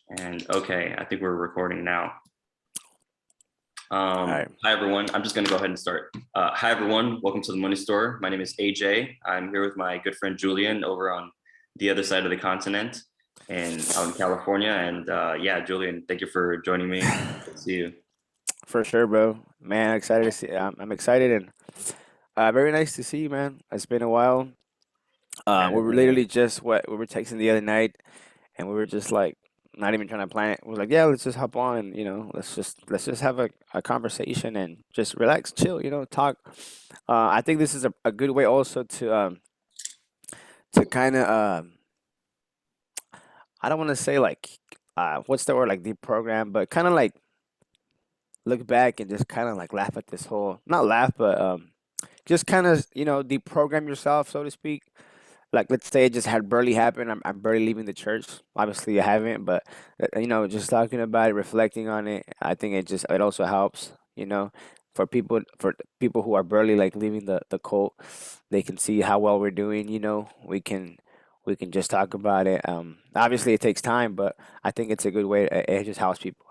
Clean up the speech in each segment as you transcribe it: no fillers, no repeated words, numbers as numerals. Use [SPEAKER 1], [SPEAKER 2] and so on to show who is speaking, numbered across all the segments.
[SPEAKER 1] And okay, I think we're recording now.
[SPEAKER 2] Right.
[SPEAKER 1] Hi everyone, I'm just gonna go ahead and start. Hi everyone, welcome to the Money Store. My name is AJ. I'm here with my good friend Julian over on the other side of the continent and out in California. And yeah, Julian, thank you for joining me. Good to see you.
[SPEAKER 2] For sure, bro. Man, excited to see. I'm excited and very nice to see you, man. It's been a while.
[SPEAKER 1] Yeah,
[SPEAKER 2] We were
[SPEAKER 1] definitely.
[SPEAKER 2] literally just what we were texting the other night, and we were just like not even trying to plan it. We were like, yeah, let's just hop on and let's just have a conversation and just relax, chill, talk. I think this is a good way also to kind of I don't want to say like what's the word, like deprogram, but kind of like look back and just kind of like laugh at this whole, not laugh, but just kind of deprogram yourself, so to speak. Like, let's say it just had barely happened. I'm barely leaving the church. Obviously I haven't, but just talking about it, reflecting on it, I think it also helps, for people who are barely like leaving the cult. They can see how well we're doing. We can just talk about it. Obviously it takes time, but I think it's a good way. It just helps people,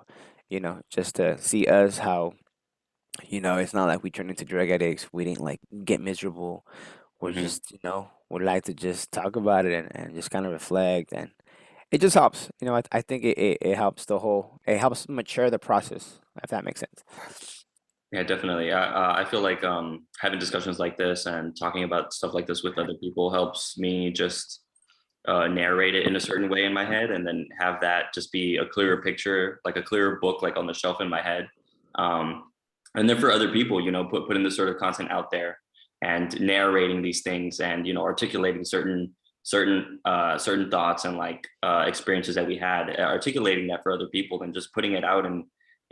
[SPEAKER 2] just to see us how, it's not like we turn into drug addicts. We didn't like get miserable. We're
[SPEAKER 1] Mhm.
[SPEAKER 2] just, we like to just talk about it and just kind of reflect. And it just helps. I think it helps it helps mature the process, if that makes sense.
[SPEAKER 1] Yeah, definitely. I feel like having discussions like this and talking about stuff like this with other people helps me just narrate it in a certain way in my head, and then have that just be a clearer picture, like a clearer book, like on the shelf in my head. Um, and then for other people, putting this sort of content out there and narrating these things, and articulating certain thoughts and like experiences that we had, articulating that for other people, and just putting it out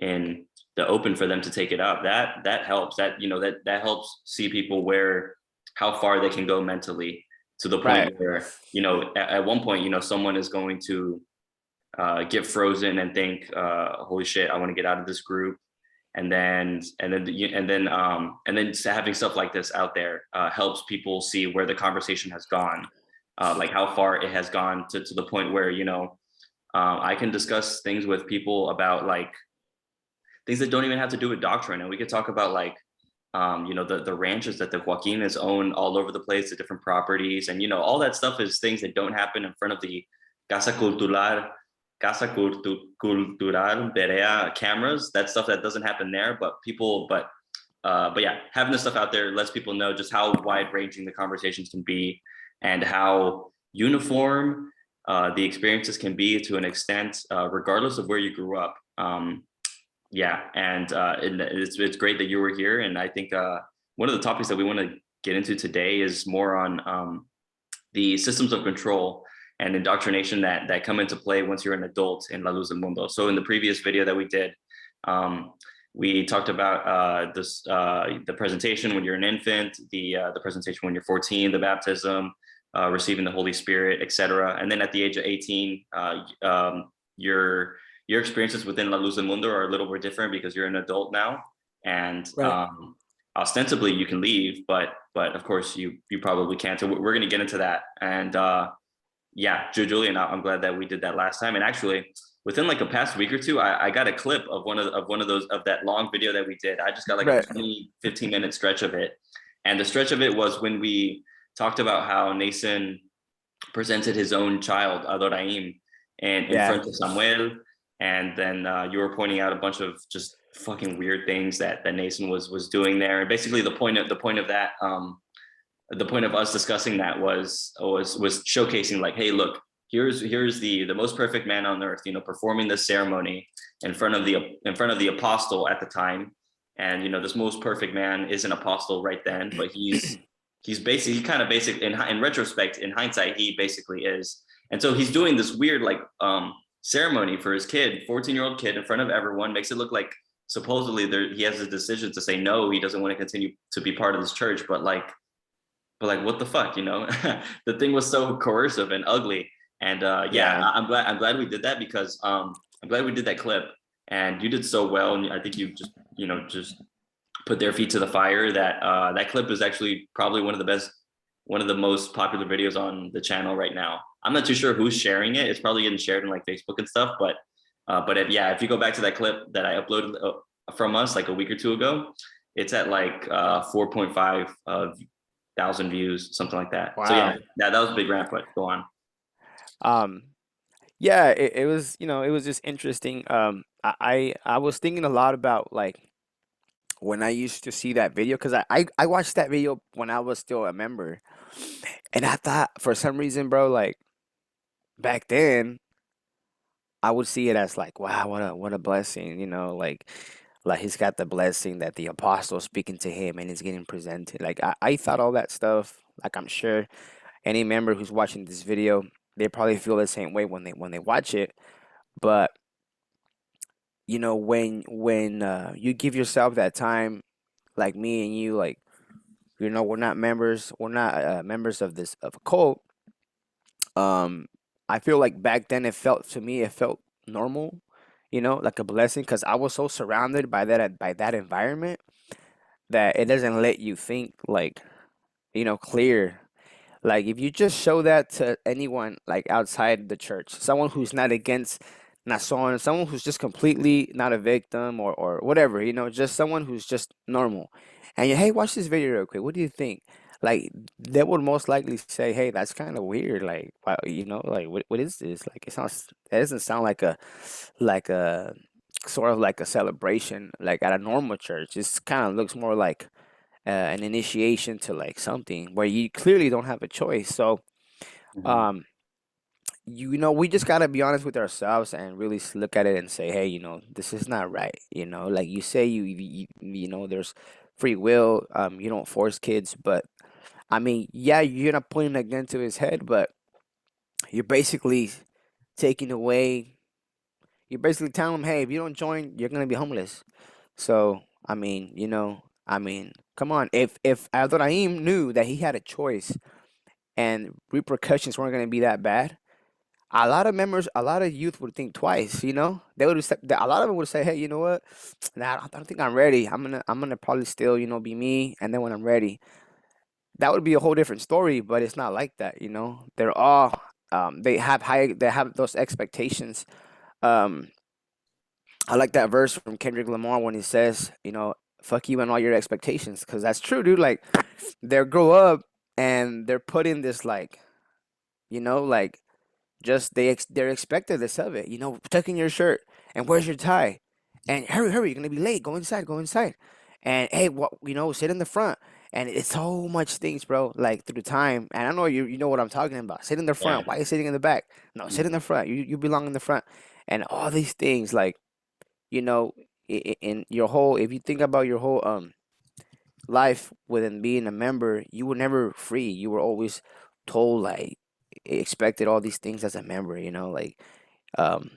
[SPEAKER 1] in the open for them to take it up. That helps. That helps see people where how far they can go mentally, to the point
[SPEAKER 2] Right.
[SPEAKER 1] where at one point someone is going to get frozen and think, holy shit, I want to get out of this group. And then having stuff like this out there helps people see where the conversation has gone, like how far it has gone to the point where I can discuss things with people about like things that don't even have to do with doctrine, and we could talk about like the ranches that the Joaquins own all over the place, the different properties, and all that stuff is things that don't happen in front of the Casa Cultural Berea cameras. That's stuff that doesn't happen there, but yeah, having this stuff out there lets people know just how wide ranging the conversations can be, and how uniform the experiences can be to an extent, regardless of where you grew up. Yeah, and it's great that you were here. And I think one of the topics that we want to get into today is more on the systems of control and indoctrination that come into play once you're an adult in La Luz Del Mundo. So in the previous video that we did, we talked about the presentation when you're an infant, the presentation when you're 14, the baptism, receiving the Holy Spirit, etc. And then at the age of 18, your experiences within La Luz del Mundo are a little bit different because you're an adult now, and
[SPEAKER 2] Right.
[SPEAKER 1] ostensibly you can leave, but of course you probably can't. So we're going to get into that. And yeah, Julian, I'm glad that we did that last time. And actually, within like a past week or two, I got a clip of one of those, of that long video that we did. I just got like a
[SPEAKER 2] Right.
[SPEAKER 1] 15-minute stretch of it, and the stretch of it was when we talked about how Nason presented his own child Adoraim and in
[SPEAKER 2] Yeah.
[SPEAKER 1] front of Samuel. And then you were pointing out a bunch of just fucking weird things that Nason was doing there. And basically the point of that, the point of us discussing that was showcasing like, hey, look, here's the most perfect man on earth, performing this ceremony in front of the apostle at the time. And this most perfect man is an apostle right then, but he's kind of basic in retrospect, in hindsight, he basically is. And so he's doing this weird like ceremony for his kid, 14-year-old kid, in front of everyone, makes it look like supposedly he has a decision to say no, he doesn't want to continue to be part of this church, but like what the fuck, the thing was so coercive and ugly. And yeah,
[SPEAKER 2] Yeah.
[SPEAKER 1] I'm glad we did that, because I'm glad we did that clip, and you did so well. And I think you just put their feet to the fire. That clip is actually probably one of the most popular videos on the channel right now. I'm not too sure who's sharing it. It's probably getting shared in like Facebook and stuff, but But if you go back to that clip that I uploaded from us like a week or two ago, it's at like 4.5 thousand views, something like that. So
[SPEAKER 2] Wow.
[SPEAKER 1] that was a big rant, but go on.
[SPEAKER 2] Um, yeah, it was, it was just interesting. I was thinking a lot about like when I used to see that video because I watched that video when I was still a member, and I thought for some reason, bro, like back then I would see it as like, wow, what a blessing, like he's got the blessing that the apostle speaking to him and it's getting presented. Like I thought all that stuff. Like I'm sure any member who's watching this video, they probably feel the same way when they watch it. But when you give yourself that time, like me and you, like we're not members of this of a cult. Um, I feel like back then it felt normal, like a blessing because I was so surrounded by that environment that it doesn't let you think like clear. Like if you just show that to anyone like outside the church, someone who's not against someone who's just completely not a victim or whatever, just someone who's just normal. And hey, watch this video real quick. What do you think? Like they would most likely say, hey, that's kind of weird. Like, wow, like what is this? Like it doesn't sound like a sort of like a celebration like at a normal church. It kind of looks more like an initiation to like something where you clearly don't have a choice. So,
[SPEAKER 1] Mhm.
[SPEAKER 2] um, we just gotta be honest with ourselves and really look at it and say, hey, this is not right. Like you say, there's free will. You don't force kids, but I mean, yeah, you're not pointing a gun to his head, but you're basically taking away. You're basically telling him, hey, if you don't join, you're gonna be homeless. So, come on. If Adoraim knew that he had a choice and repercussions weren't going to be that bad, a lot of youth would think twice. They would accept that. A lot of them would say, "Hey, you know what? Nah, I don't think I'm ready. I'm gonna probably still, be me. And then when I'm ready, that would be a whole different story. But it's not like that. They're all, they have those expectations. Um, I like that verse from Kendrick Lamar when he says, fuck you and all your expectations, because that's true, dude. Like, they grow up and they're put in this like just they're expected this of it. Tucking your shirt and where's your tie, and hurry, you're gonna be late. Go inside, and hey, what sit in the front. And it's so much things, bro. Like through time, and I know you know what I'm talking about. Sit in the
[SPEAKER 1] Yeah.
[SPEAKER 2] front. Why are you sitting in the back? No, sit in
[SPEAKER 1] Mhm.
[SPEAKER 2] the front. You belong in the front, and all these things like you know in your whole if you think about your whole life within being a member, you were never free. You were always told like expected all these things as a member, like um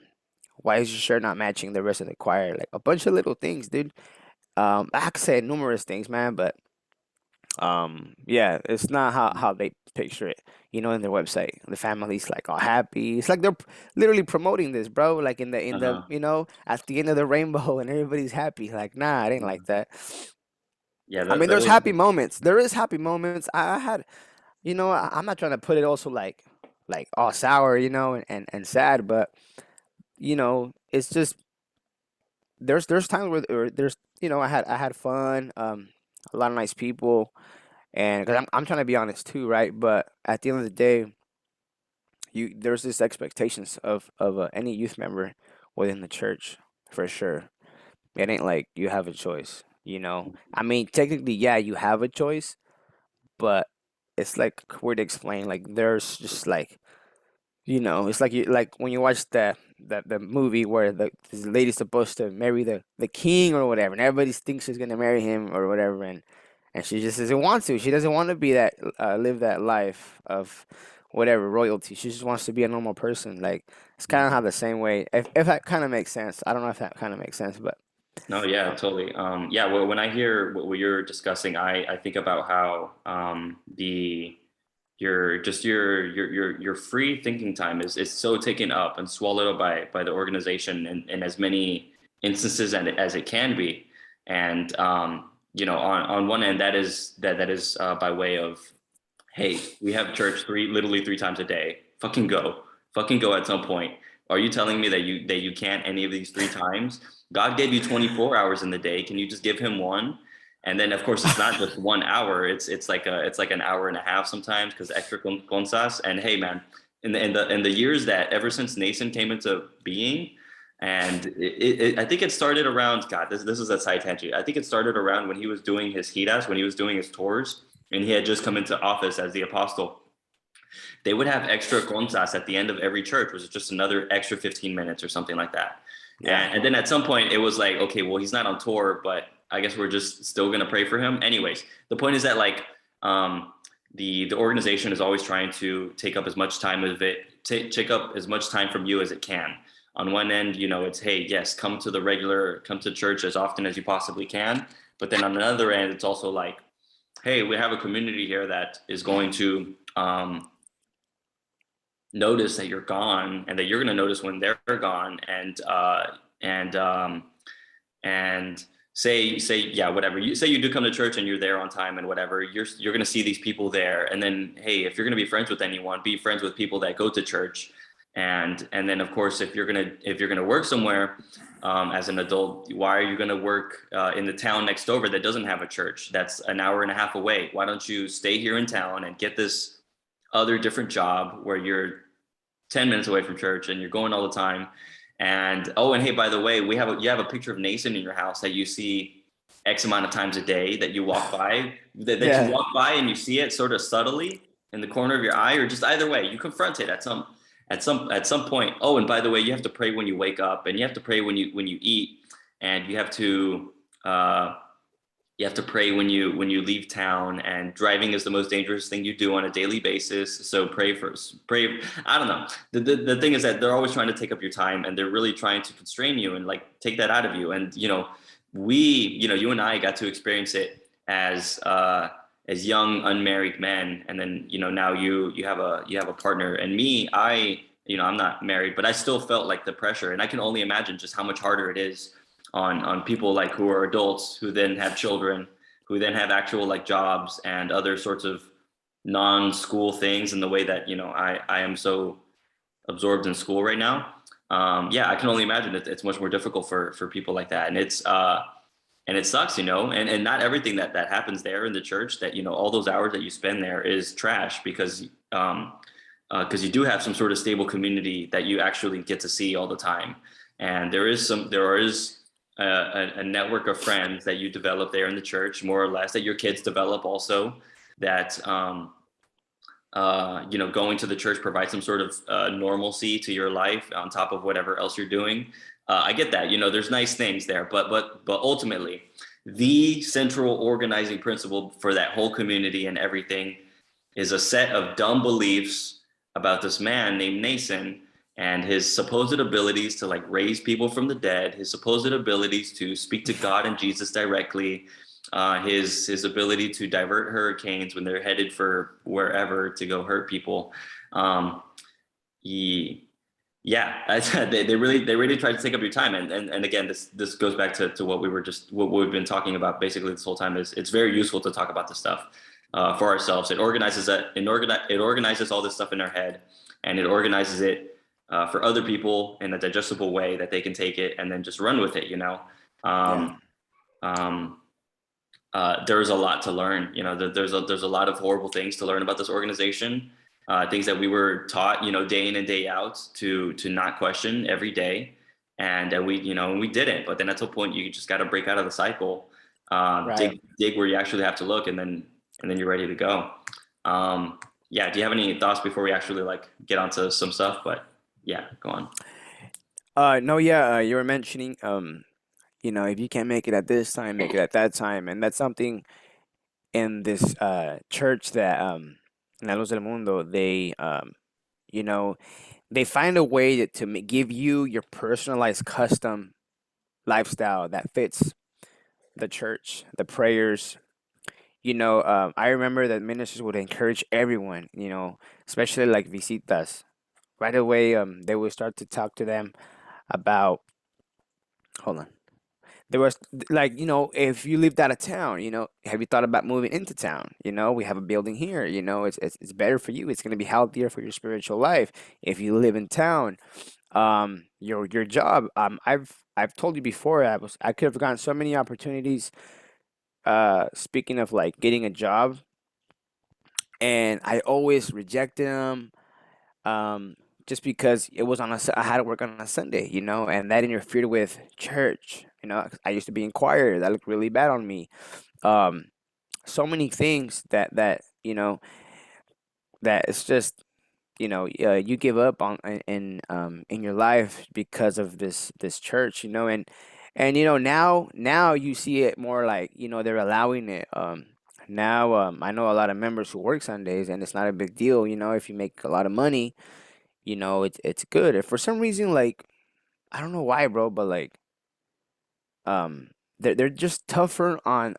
[SPEAKER 2] why is your shirt not matching the rest of the choir? Like a bunch of little things, dude. I could say numerous things, man, but yeah, it's not how they picture it, in their website. The family's like all happy. It's like they're literally promoting this, bro. Like in the
[SPEAKER 1] Uh-huh.
[SPEAKER 2] at the end of the rainbow and everybody's happy. Like, nah, it ain't like that.
[SPEAKER 1] Yeah,
[SPEAKER 2] I mean, there's
[SPEAKER 1] those.
[SPEAKER 2] happy moments. There is happy moments. I had, I'm not trying to put it also like all sour, and sad, but it's just there's times where there's I had fun, a lot of nice people, and because I'm trying to be honest too, right? But at the end of the day, there's this expectations of any youth member within the church for sure. It ain't like you have a choice. I mean, technically, yeah, you have a choice, but it's like weird to explain. Like there's just like it's like you like when you watch the movie where this lady's supposed to marry the king or whatever, and everybody thinks she's gonna marry him or whatever, and she just doesn't want to. She doesn't want to be that live that life of whatever royalty. She just wants to be a normal person. Like it's kind of how the same way. If that kind of makes sense. I don't know if that kind of makes sense, but
[SPEAKER 1] No, yeah, totally. Yeah, well, when I hear what you're discussing, I think about how your free thinking time is so taken up and swallowed up by the organization in as many instances as it can be. And on one end, that is by way of, hey, we have church literally three times a day. Fucking go at some point. Are you telling me that you can't any of these three times? God gave you 24 hours in the day. Can you just give him one? And then of course it's not just 1 hour. It's like an hour and a half sometimes because extra consas. And hey man, in the years that ever since Nason came into being, and I think it started around God. This is a side tangent. I think it started around when he was doing his hiras, when he was doing his tours, and he had just come into office as the apostle. They would have extra consas at the end of every church, which is just another extra 15 minutes or something like that.
[SPEAKER 2] Yeah.
[SPEAKER 1] And then at some point it was like, okay, well, he's not on tour, but I guess we're just still going to pray for him. Anyways, the point is that like the organization is always trying to take up as much time of it, take up as much time from you as it can. On one end, you know, it's, hey, yes, come to church as often as you possibly can. But then on another end, it's also like, hey, we have a community here that is going to notice that you're gone, and that you're going to notice when they're gone, and say yeah, whatever, you say, you do come to church and you're there on time and whatever, you're going to see these people there. And then, hey, if you're going to be friends with anyone, be friends with people that go to church. And then of course, if you're going to work somewhere as an adult, why are you going to work in the town next over that doesn't have a church, that's an hour and a half away? Why don't you stay here in town and get this other different job where you're 10 minutes away from church and you're going all the time? And oh, and hey, by the way, you have a picture of Nason in your house that you see X amount of times a day, that you walk by, that you
[SPEAKER 2] Yeah.
[SPEAKER 1] walk by and you see it sort of subtly in the corner of your eye, or just either way, you confront it at some point. Oh, and by the way, you have to pray when you wake up, and you have to pray when you eat, and uh, you have to pray when you leave town, and driving is the most dangerous thing you do on a daily basis. So pray. I don't know. The thing is that they're always trying to take up your time, and they're really trying to constrain you and like take that out of you. And you and I got to experience it as young unmarried men, and then now you have a partner. And me, I'm not married, but I still felt like the pressure, and I can only imagine just how much harder it is on people like who are adults, who then have children, who then have actual like jobs and other sorts of non-school things, in the way that I am so absorbed in school right now. Yeah, I can only imagine that it's much more difficult for people like that. And it sucks, and not everything that happens there in the church, that all those hours that you spend there is trash, because you do have some sort of stable community that you actually get to see all the time. And there is a network of friends that you develop there in the church, more or less, that your kids develop also, that going to the church provides some sort of normalcy to your life on top of whatever else you're doing. I get that, there's nice things there, but ultimately, the central organizing principle for that whole community and everything is a set of dumb beliefs about this man named Nason, and his supposed abilities to like raise people from the dead, his supposed abilities to speak to God and Jesus directly, his ability to divert hurricanes when they're headed for wherever to go hurt people. Yeah, they really try to take up your time, and again, this goes back to what we've been talking about basically this whole time. Is it's very useful to talk about this stuff for ourselves. It organizes all this stuff in our head, and it organizes it for other people in a digestible way that they can take it and then just run with it.
[SPEAKER 2] Yeah.
[SPEAKER 1] Um, um, there's a lot to learn. There's a lot of horrible things to learn about this organization. Things that we were taught, day in and day out to not question every day, and we didn't. But then at some point, you just got to break out of the cycle,
[SPEAKER 2] Right.
[SPEAKER 1] dig where you actually have to look, and then you're ready to go. Yeah. Do you have any thoughts before we actually like get onto some stuff? But yeah, go on.
[SPEAKER 2] No, yeah, you were mentioning, if you can't make it at this time, make it at that time. And that's something in this church that in La Luz del Mundo, you know, they find a way to give you your personalized custom lifestyle that fits the church, the prayers. I remember that ministers would encourage everyone, especially like visitas. Right away, they would start to talk to them about, hold on. there was like, if you lived out of town, have you thought about moving into town? We have a building here, it's better for you. It's going to be healthier for your spiritual life if you live in town. Your job, I've told you before, I could have gotten so many opportunities, speaking of like getting a job, and I always rejected them, um, just because it was I had to work on a Sunday, and that interfered with church. 'Cause I used to be in choir. That looked really bad on me. Um, so many things that it's just, you give up on in your life because of this church, and now you see it more like, they're allowing it. Now, I know a lot of members who work Sundays, and it's not a big deal, if you make a lot of money, it's good. If for some reason, like, I don't know why, bro, but like, they're just tougher on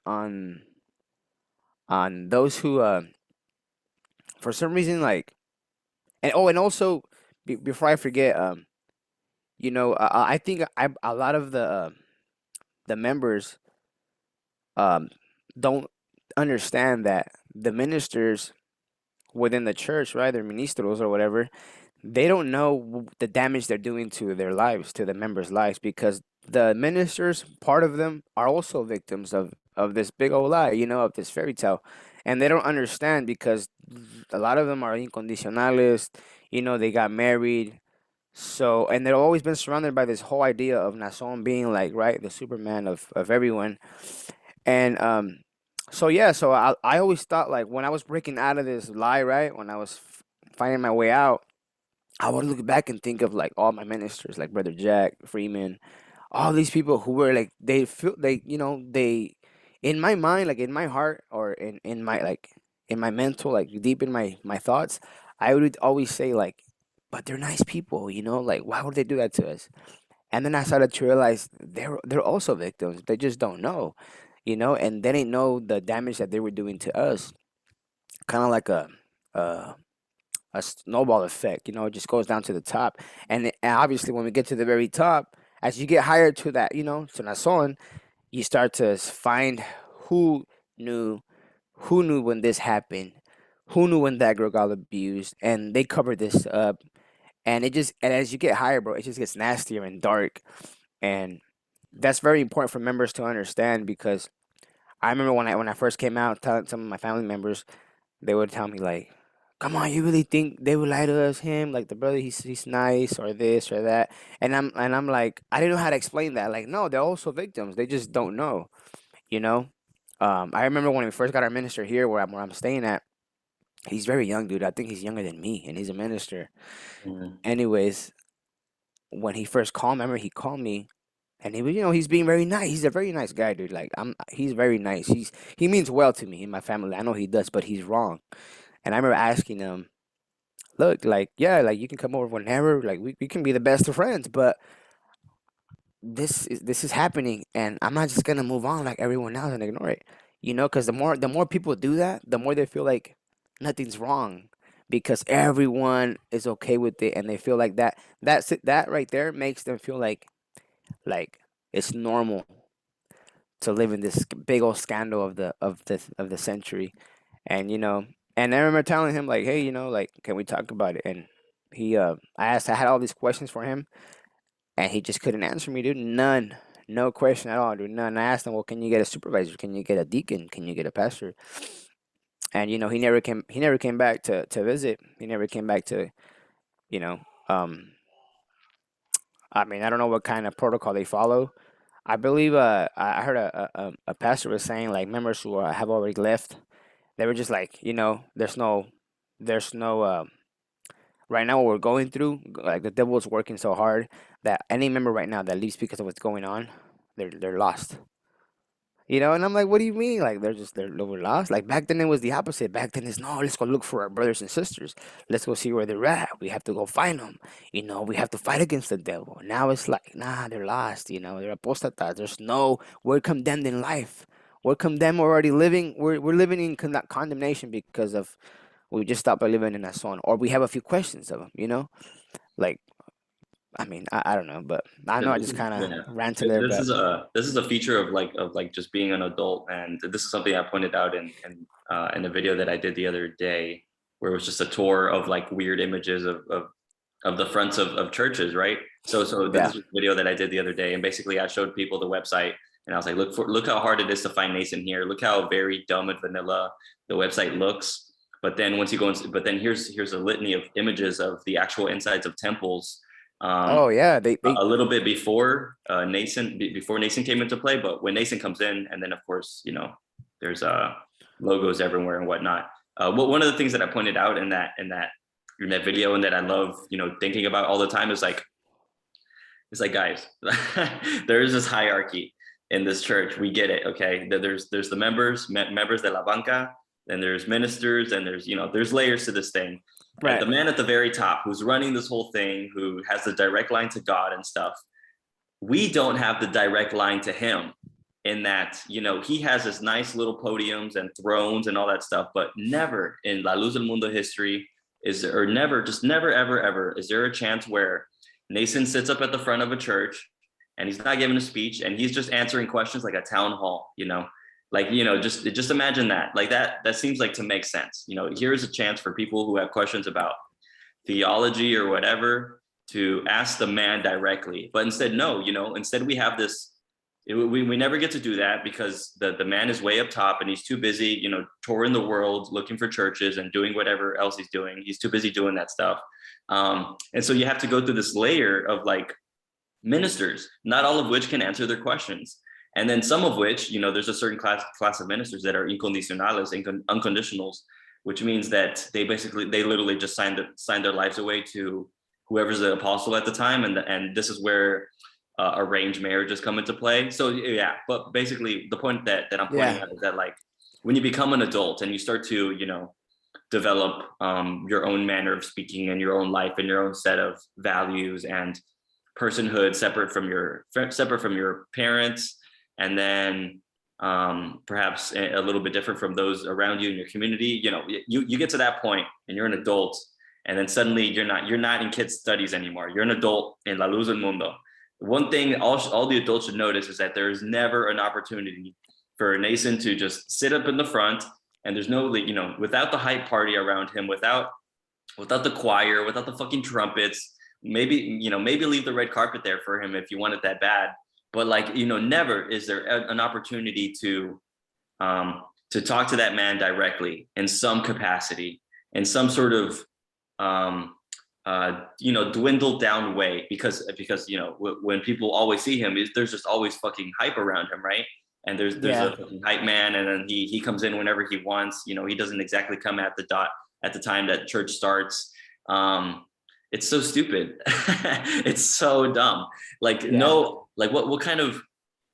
[SPEAKER 2] those who, for some reason, like, and also, before I forget, I think a lot of the members, um don't understand that the ministers within the church, right? They're ministros or whatever. They don't know the damage they're doing to their lives, to the members' lives, because the ministers, part of them, are also victims of this big old lie, of this fairy tale, and they don't understand because a lot of them are incondicionales. They got married, so, and they've always been surrounded by this whole idea of Nason being like, right, the Superman of everyone. And so yeah, so I always thought, like, when I was breaking out of this lie, right, when I was finding my way out, I would look back and think of like all my ministers, like Brother Jack Freeman, all these people who were like, they feel they, in my mind, like in my heart, or in my, like, in my mental, like deep in my thoughts, I would always say like, but they're nice people, like, why would they do that to us? And then I started to realize they're also victims. They just don't know, and they didn't know the damage that they were doing to us. Kind of like a a snowball effect. It just goes down to the top. And obviously, when we get to the very top, as you get higher to that, to Nason, you start to find who knew, who knew when this happened, who knew when that girl got abused, and they covered this up. And as you get higher, bro, it just gets nastier and dark. And that's very important for members to understand, because I remember when I first came out, telling some of my family members, they would tell me like, "Come on, you really think they would lie to us? Him, like, the brother, he's nice, or this or that." And I'm like, I didn't know how to explain that. Like, no, they're also victims. They just don't know, you know. I remember when we first got our minister here, where I'm staying at. He's very young, dude. I think he's younger than me, and he's a minister.
[SPEAKER 1] Mhm.
[SPEAKER 2] Anyways, when he first called me, I remember he called me, and he's being very nice. He's a very nice guy, dude. Like, he's very nice. He means well to me and my family. I know he does, but he's wrong. And I remember asking him, look, like, yeah, like, you can come over whenever, like, we can be the best of friends, but this is happening, and I'm not just gonna move on like everyone else and ignore it, because the more people do that, the more they feel like nothing's wrong, because everyone is okay with it, and they feel like that right there makes them feel like it's normal to live in this big old scandal of the century. And I remember telling him like, hey, like, can we talk about it? And I had all these questions for him, and he just couldn't answer me, dude. None. No question at all, dude. None. I asked him, well, can you get a supervisor? Can you get a deacon? Can you get a pastor? And he never came back to visit. He never came back to, you know um I mean, I don't know what kind of protocol they follow. I believe, I heard a pastor was saying, like, members who have already left, they were just like, there's no right now, what we're going through, like, the devil is working so hard that any member right now that leaves because of what's going on, they're lost. And I'm like, what do you mean? Like, we're lost? Like, back then it was the opposite. Back then it's, no, let's go look for our brothers and sisters. Let's go see where they're at. We have to go find them. We have to fight against the devil. Now it's like, nah, they're lost. They're apostatas. We're condemned in life. We're condemned. We're already living. We're living in condemnation because of, we just stopped believing in our son, or we have a few questions of him. Like, I mean, I don't know, but I know I
[SPEAKER 1] This
[SPEAKER 2] just
[SPEAKER 1] is,
[SPEAKER 2] kind of
[SPEAKER 1] yeah.
[SPEAKER 2] ranted there,
[SPEAKER 1] This
[SPEAKER 2] but
[SPEAKER 1] is a feature of like just being an adult, and this is something I pointed out in a video that I did the other day, where it was just a tour of like weird images of the fronts of churches, right? So
[SPEAKER 2] yeah,
[SPEAKER 1] this was a video that I did the other day, and basically I showed people the website, and I was like, look how hard it is to find Nason here. Look how very dumb and vanilla the website looks. But then once you go into, but then here's a litany of images of the actual insides of temples.
[SPEAKER 2] oh
[SPEAKER 1] Um,
[SPEAKER 2] yeah, they
[SPEAKER 1] a little bit before before Nason came into play, but when Nason comes in, and then of course, there's logos everywhere and whatnot. Well, one of the things that I pointed out in that video, and that I love, thinking about all the time, is like, it's like, guys, there is this hierarchy in this church. We get it, okay? There's the members de la banca, then there's ministers, and there's layers to this thing. And
[SPEAKER 2] right.
[SPEAKER 1] the man at the very top, who's running this whole thing, who has the direct line to God and stuff, we don't have the direct line to him, in that, he has this nice little podiums and thrones and all that stuff, but never in La Luz del Mundo history is there, or never, just never, ever, ever is there a chance where Nason sits up at the front of a church and he's not giving a speech and he's just answering questions like a town hall, like, just imagine that, like that seems like to make sense. Here's a chance for people who have questions about theology or whatever to ask the man directly. But instead, no, instead we have this, we never get to do that, because the man is way up top and he's too busy, touring the world looking for churches and doing whatever else he's doing. He's too busy doing that stuff. And so you have to go through this layer of like ministers, not all of which can answer their questions. And then some of which, there's a certain class of ministers that are incondicionales, unconditionals, which means that they literally just sign their lives away to whoever's the apostle at the time. And this is where arranged marriages come into play. So yeah, but basically the point that I'm pointing
[SPEAKER 2] Yeah,
[SPEAKER 1] out is that, like, when you become an adult and you start to, develop your own manner of speaking and your own life and your own set of values and personhood separate from your parents, and then perhaps a little bit different from those around you in your community. You get to that point and you're an adult, and then suddenly you're not in kids studies anymore. You're an adult in La Luz del Mundo. One thing all the adults should notice is that there is never an opportunity for Nason to just sit up in the front, and there's no, without the hype party around him, without the choir, without the fucking trumpets. Maybe leave the red carpet there for him if you want it that bad. But, like, never is there an opportunity to talk to that man directly in some capacity, in some sort of dwindled down way, because when people always see him, there's just always fucking hype around him, right? And there's
[SPEAKER 2] yeah,
[SPEAKER 1] a fucking hype man, and then he comes in whenever he wants. He doesn't exactly come at the time that church starts. It's so stupid. It's so dumb. Like,
[SPEAKER 2] yeah.
[SPEAKER 1] no, like what kind of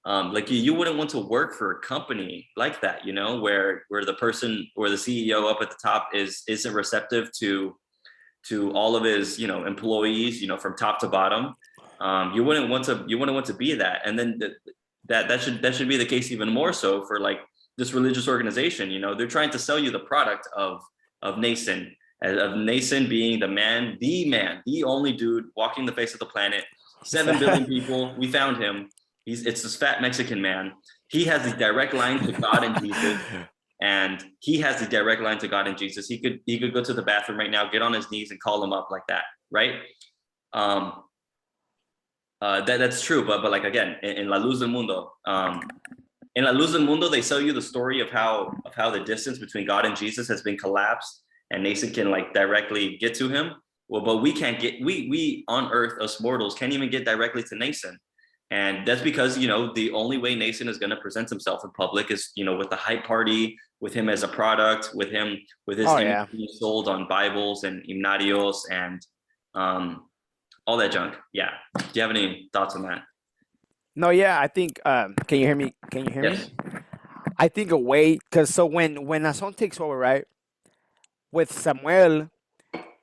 [SPEAKER 1] like, you wouldn't want to work for a company like that, where the person or the CEO up at the top isn't receptive to all of his employees, from top to bottom. You wouldn't want to be that. And then that should be the case even more so for, like, this religious organization. They're trying to sell you the product of Nason, of Nason being the man, the only dude walking the face of the planet. 7 billion people, we found him. It's this fat Mexican man. He has the direct line to God and Jesus. And he has the direct line to God and Jesus. He could go to the bathroom right now, get on his knees and call him up like that, right? That's true, but like, again, in La Luz del Mundo, in La Luz del Mundo, they sell you the story of how the distance between God and Jesus has been collapsed, and Nason can, like, directly get to him. Well, but we can't get, we on Earth, us mortals, can't even get directly to Nason. And that's because, the only way Nason is going to present himself in public is, with the hype party, with him as a product, with his
[SPEAKER 2] Oh
[SPEAKER 1] image
[SPEAKER 2] yeah.
[SPEAKER 1] being sold on Bibles and hymnarios and all that junk. Yeah. Do you have any thoughts on that?
[SPEAKER 2] No, yeah. I think. Can you hear me? Can you hear me?
[SPEAKER 1] Yes.
[SPEAKER 2] I think a way, because so when Nason takes over, right, with Samuel,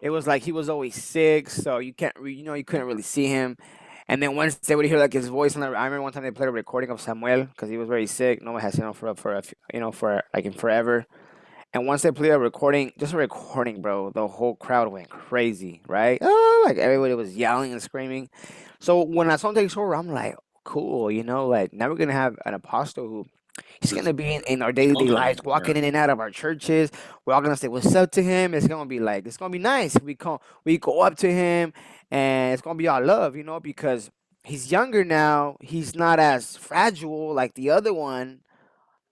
[SPEAKER 2] it was like he was always sick, so you couldn't really see him. And then once they would hear like his voice, I remember one time they played a recording of Samuel because he was very sick. No one has seen him for like in forever. And once they play a recording, just a recording, bro, the whole crowd went crazy, right? Oh, like everybody was yelling and screaming. So when that song takes over, I'm like, cool, like now we're gonna have an apostle who he's
[SPEAKER 1] This
[SPEAKER 2] gonna be in our daily lives,
[SPEAKER 1] humbling. Yeah.
[SPEAKER 2] walking in and out of our churches. We're all gonna say what's up to him. It's gonna be nice. We go up to him, and it's gonna be all love, because he's younger now. He's not as fragile like the other one,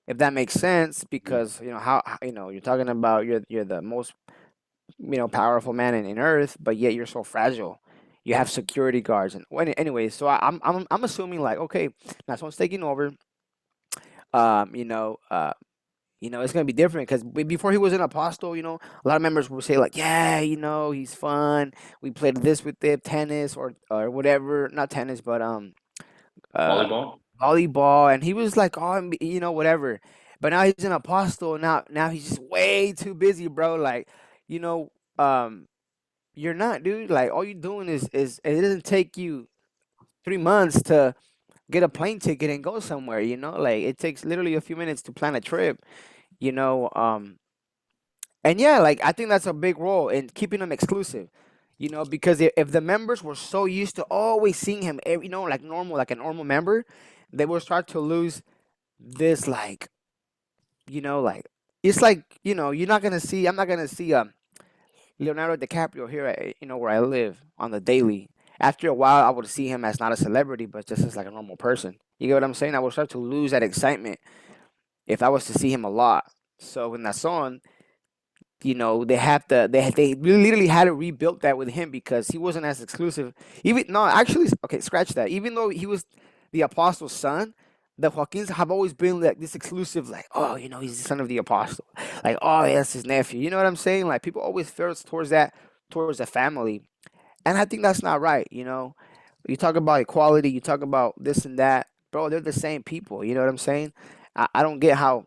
[SPEAKER 2] if that makes sense. Because you're talking about you're the most powerful man in earth, but yet you're so fragile. You have security guards, and anyway. So I'm assuming like, okay, now someone's taking over. Um, you know, uh, it's gonna be different because before he was an apostle, a lot of members would say like, yeah, he's fun. We played this with it, tennis or whatever, not tennis, but uh,
[SPEAKER 1] Volleyball.
[SPEAKER 2] volleyball, and he was like, oh, whatever. But now he's an apostle. Now he's just way too busy, bro. Like, you know, um, you're not, dude. Like, all you're doing is it doesn't take you 3 months to get a plane ticket and go somewhere. Like it takes literally a few minutes to plan a trip. You know, um, And yeah, like I think that's a big role in keeping them exclusive. Because if the members were so used to always seeing him, like normal, like a normal member, they will start to lose this, like it's like you're not gonna see. I'm not gonna see Leonardo DiCaprio here, where I live on the daily. After a while, I would see him as not a celebrity, but just as like a normal person. You get what I'm saying? I would start to lose that excitement if I was to see him a lot. So in that song, they have to they literally had to rebuild that with him because he wasn't as exclusive. Even no, actually, okay, scratch that. Even though he was the apostle's son, the Joaquins have always been like this exclusive, like, oh, he's the son of the apostle, like, oh, that's his nephew. You know what I'm saying? Like people always feel towards that, towards the family, and I think that's not right. You talk about equality, you talk about this and that, bro. They're the same people. You know what I'm saying? I don't get how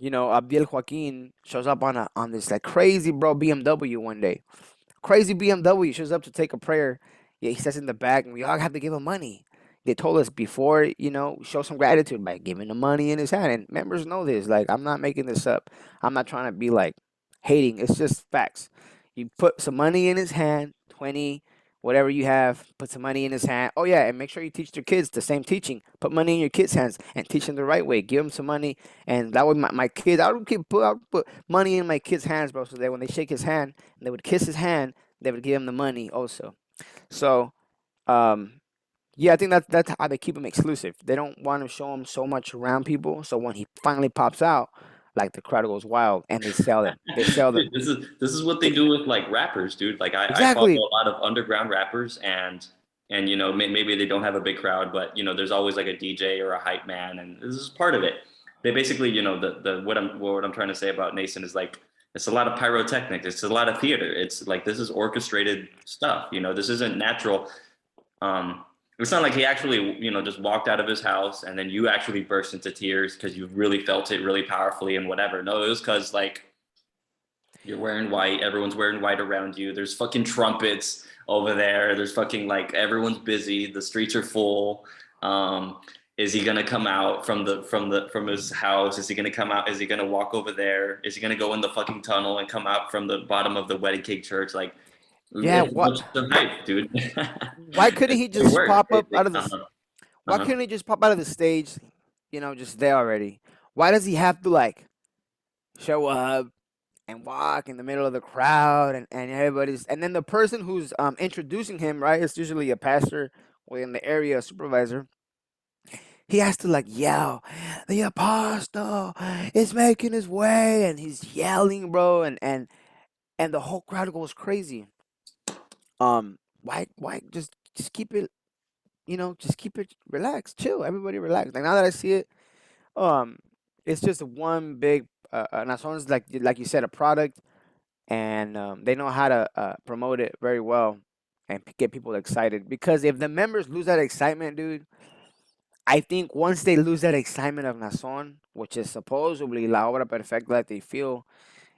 [SPEAKER 2] Abdiel Joaquin shows up on this like crazy bro BMW one day. Crazy BMW shows up to take a prayer. Yeah, he sits in the back, and we all have to give him money. They told us before, show some gratitude by giving the money in his hand. And members know this. Like, I'm not making this up. I'm not trying to be like hating. It's just facts. You put some money in his hand, 20, whatever you have, put some money in his hand. Oh, yeah, and make sure you teach your kids the same teaching. Put money in your kids' hands and teach them the right way. Give them some money. And that way, my kids, I would put money in my kids' hands, bro, so that when they shake his hand, they would kiss his hand, they would give him the money also. So, um, yeah, I think that's how they keep him exclusive. They don't want to show him so much around people. So when he finally pops out, like the crowd goes wild and they sell them. They sell them.
[SPEAKER 1] Dude, this is what they do with like rappers, dude. Like I follow
[SPEAKER 2] Exactly.
[SPEAKER 1] a lot of underground rappers, and maybe they don't have a big crowd, but there's always like a DJ or a hype man, and this is part of it. They basically, the what I'm trying to say about Nason is like it's a lot of pyrotechnics, it's a lot of theater. It's like this is orchestrated stuff. This isn't natural. Um, it's not like he actually, just walked out of his house and then you actually burst into tears because you really felt it really powerfully and whatever. No, it was because like you're wearing white, everyone's wearing white around you. There's fucking trumpets over there. There's fucking like everyone's busy. The streets are full. Um, is he gonna come out from his house? Is he gonna come out? Is he gonna walk over there? Is he gonna go in the fucking tunnel and come out from the bottom of the wedding cake church? Like
[SPEAKER 2] Yeah.
[SPEAKER 1] it's a bunch of hype, dude.
[SPEAKER 2] Why couldn't he
[SPEAKER 1] It
[SPEAKER 2] just
[SPEAKER 1] worked.
[SPEAKER 2] pop up out of this?
[SPEAKER 1] Uh-huh.
[SPEAKER 2] Why
[SPEAKER 1] Uh-huh.
[SPEAKER 2] couldn't he just pop out of the stage? Just there already. Why does he have to like show up and walk in the middle of the crowd and everybody's and then the person who's introducing him, right? It's usually a pastor or in the area supervisor. He has to like yell, the apostle is making his way, and he's yelling, bro, and the whole crowd goes crazy. Why just keep it, just keep it relaxed, chill, everybody relax. Like now that I see it, um, it's just one big and as long as like you said, a product, and they know how to promote it very well and get people excited. Because if the members lose that excitement, dude, I think once they lose that excitement of Nason, which is supposedly la obra perfecta that they feel,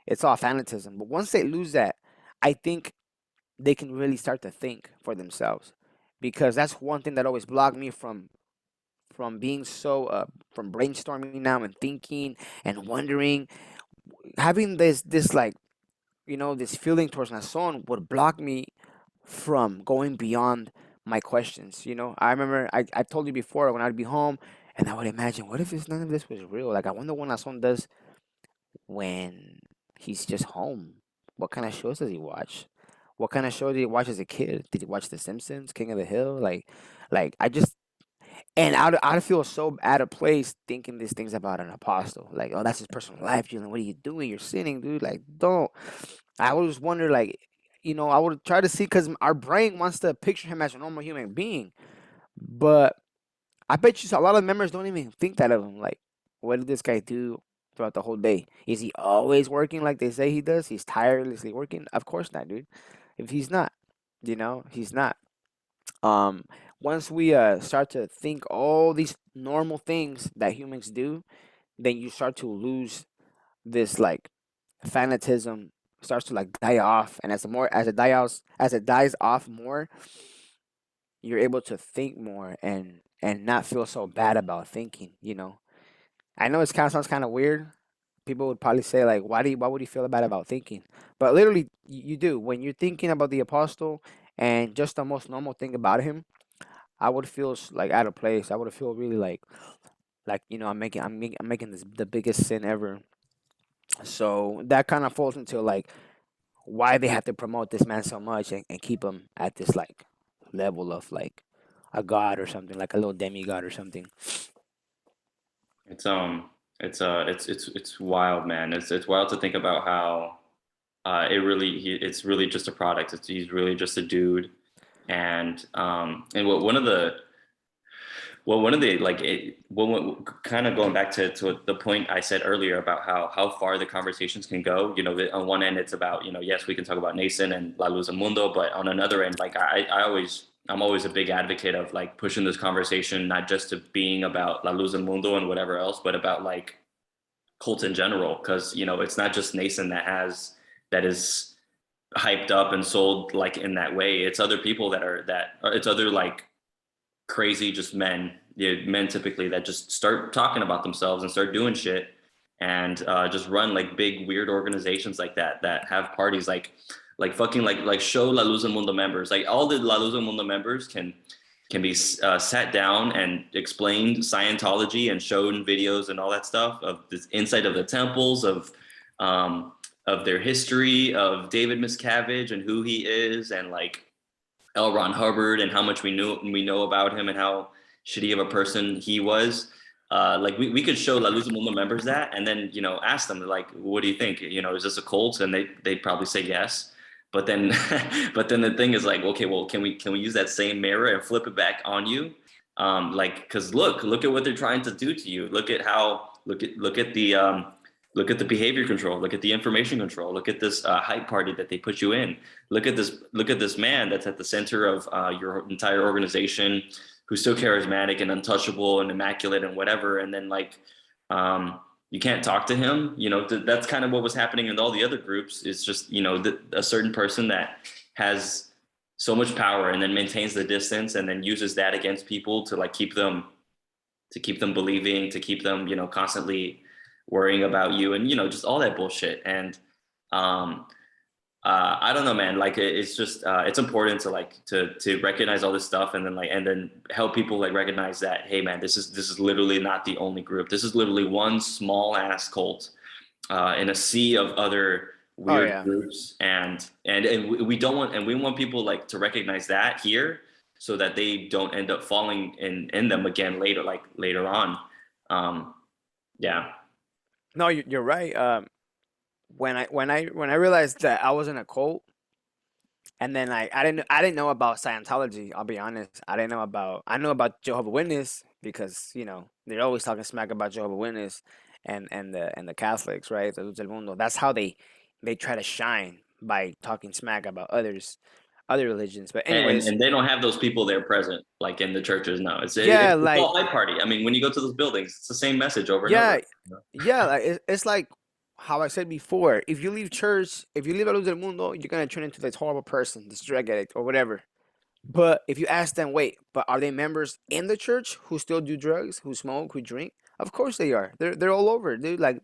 [SPEAKER 2] it's all fanatism. But once they lose that, I think they can really start to think for themselves. Because that's one thing that always blocked me from being so from brainstorming now and thinking and wondering. having this like, this feeling towards my son would block me from going beyond my questions. I remember I told you before, when I'd be home and I would imagine, what if none of this was real? Like, I wonder what my son does when he's just home. What kind of shows does he watch? What kind of show did he watch as a kid? Did he watch The Simpsons, King of the Hill? Like I just, and I'd feel so out of place thinking these things about an apostle. Like, oh, that's his personal life, Julian. What are you doing? You're sinning, dude. Like, don't. I always wonder, like, I would try to see, because our brain wants to picture him as a normal human being. But I bet you a lot of members don't even think that of him. Like, what did this guy do throughout the whole day? Is he always working like they say he does? He's tirelessly working? Of course not, dude. If he's not, he's not. Um, Once we start to think all these normal things that humans do, then you start to lose this, like, fanatism starts to, like, die off, and as it dies off more, you're able to think more and not feel so bad about thinking. I know it kind of sounds kind of weird. People would probably say, like, why would you feel bad about thinking? But literally, you do. When you're thinking about the apostle and just the most normal thing about him, I would feel like out of place. I would feel really like, I'm making the biggest sin ever. So that kind of falls into, like, why they have to promote this man so much and keep him at this, like, level of, like, a god or something, like a little demigod or something.
[SPEAKER 1] It's it's wild, man. It's wild to think about how it's really just a product. He's really just a dude, and what one of the like it, kind of going back to the point I said earlier about how far the conversations can go. On one end it's about, yes, we can talk about Nason and La Luz Del Mundo, but on another end, like I'm always a big advocate of, like, pushing this conversation not just to being about La Luz Del Mundo and whatever else, but about, like, cults in general, because it's not just Nason that is hyped up and sold, like, in that way. It's other people it's other, like, crazy just men, men typically, that just start talking about themselves and start doing shit, and just run, like, big weird organizations like that have parties, like fucking, like show La Luz del Mundo members, like all the La Luz del Mundo members can be sat down and explained Scientology and shown videos and all that stuff of this inside of the temples, of their history, of David Miscavige and who he is, and, like, L. Ron Hubbard and how much we know about him and how shitty of a person he was. Like, we could show La Luz del Mundo members that, and then, ask them, like, what do you think? Is this a cult? And they'd probably say yes. But then but then the thing is, like, okay, well, can we use that same mirror and flip it back on you? Like, because look at what they're trying to do to you. Look at the behavior control. Look at the information control. Look at this hype party that they put you in. Look at this man that's at the center of your entire organization, who's so charismatic and untouchable and immaculate and whatever. And then, like, you can't talk to him. That's kind of what was happening in all the other groups. It's just, a certain person that has so much power and then maintains the distance and then uses that against people to, like, keep them believing, to keep them, constantly worrying about you, and, just all that bullshit. And um, I don't know, man. Like, it's just it's important to, like, to recognize all this stuff, and then help people, like, recognize that, hey, man, this is literally not the only group. This is literally one small ass cult in a sea of other
[SPEAKER 2] Oh
[SPEAKER 1] weird
[SPEAKER 2] yeah.
[SPEAKER 1] groups, and we don't want, and we want people, like, to recognize that here, so that they don't end up falling in them again later, like, later on. Um, yeah.
[SPEAKER 2] No, you're right. When I realized that I was in a cult, and then I didn't know about Scientology. I'll be honest. I know about Jehovah Witness, because they're always talking smack about Jehovah Witness and the Catholics, right? The Luz del Mundo. That's how they try to shine, by talking smack about other religions. But anyways,
[SPEAKER 1] And they don't have those people there present, like, in the churches. No,
[SPEAKER 2] yeah,
[SPEAKER 1] it's
[SPEAKER 2] like,
[SPEAKER 1] all hype party. I mean, when you go to those buildings, it's the same message over and
[SPEAKER 2] yeah,
[SPEAKER 1] over.
[SPEAKER 2] yeah, like, it's like how I said before. If you leave church, if you leave a Luz del Mundo, you're gonna turn into this horrible person, this drug addict or whatever. But if you ask them, wait, but are they members in the church who still do drugs, who smoke, who drink? Of course they are. They're all over, dude. Like,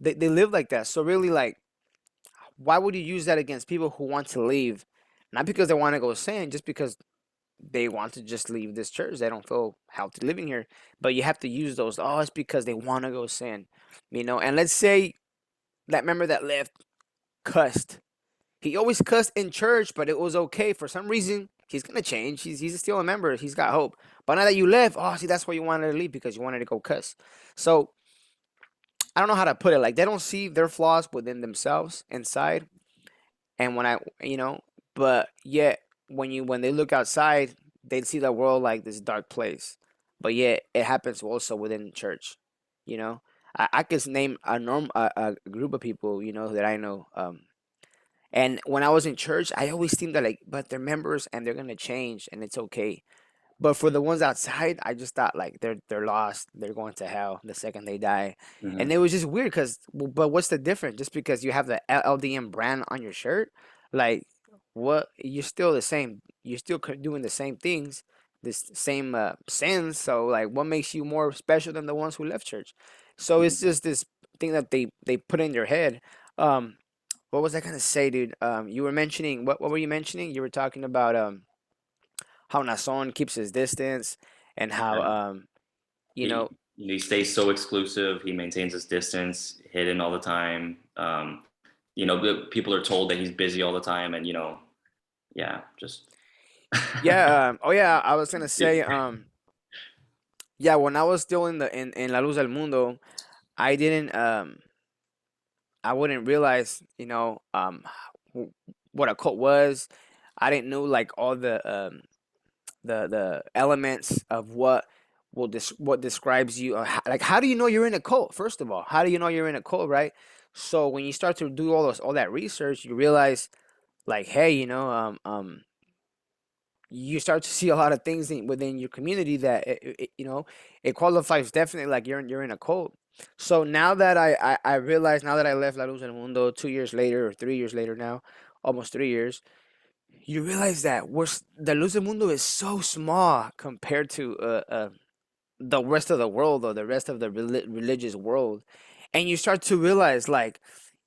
[SPEAKER 2] they live like that. So really, like, why would you use that against people who want to leave? Not because they want to go sin, just because they want to just leave this church. They don't feel healthy living here. But you have to use those. Oh, it's because they want to go sin, you know. And let's say that member that left cussed. He always cussed in church, but it was okay. For some reason, he's gonna change. He's still a member. He's got hope. But now that you left, oh, see, that's why you wanted to leave, because you wanted to go cuss. So I don't know how to put it. Like, they don't see their flaws within themselves inside. And when but yet when they look outside, they see the world like this dark place. But yet it happens also within the church. You know, I could name a group of people, that I know. And when I was in church, I always think that, like, but they're members and they're gonna change and it's okay. But for the ones outside, I just thought like they're lost. They're going to hell the second they die, and
[SPEAKER 1] Hmm.
[SPEAKER 2] it was just weird. But what's the difference? Just because you have the LLDM brand on your shirt, like, what? You're still the same. You're still doing the same things, this same sins. So like, what makes you more special than the ones who left church? So it's just this thing that they put in your head. Um, what was I gonna say, dude? You were mentioning what were you mentioning? You were talking about how Nason keeps his distance, and how you know
[SPEAKER 1] He stays so exclusive. He maintains his distance, hidden all the time. People are told that he's busy all the time, and yeah, just
[SPEAKER 2] yeah, oh yeah, I was gonna
[SPEAKER 1] yeah.
[SPEAKER 2] say, yeah, when I was still in La Luz del Mundo, I didn't I wouldn't realize, w- what a cult was. I didn't know like all the elements of what describes you, like, how do you know you're in a cult? First of all, how do you know you're in a cult, right? So when you start to do all that research, you realize, like, hey, you start to see a lot of things within your community that it qualifies definitely like you're in a cult. So now that I realize, now that I left La Luz del Mundo 2 years later, or 3 years later now, almost 3 years, you realize that the Luz del Mundo is so small compared to the rest of the world, or the rest of the religious world. And you start to realize, like,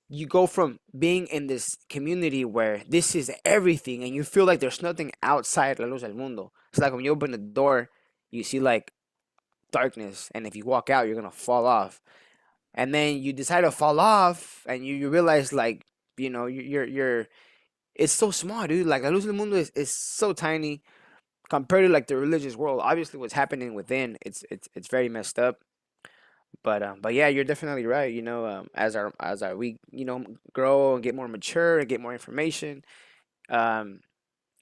[SPEAKER 2] you go from being in this community where this is everything, and you feel like there's nothing outside La Luz del Mundo. It's like when you open the door, you see like darkness, and if you walk out, you're gonna fall off. And then you decide to fall off, and you realize, like, you're it's so small, dude. Like, La Luz del Mundo is so tiny compared to like the religious world. Obviously, what's happening within, it's very messed up. But yeah, you're definitely right. As our we grow and get more mature and get more information, um,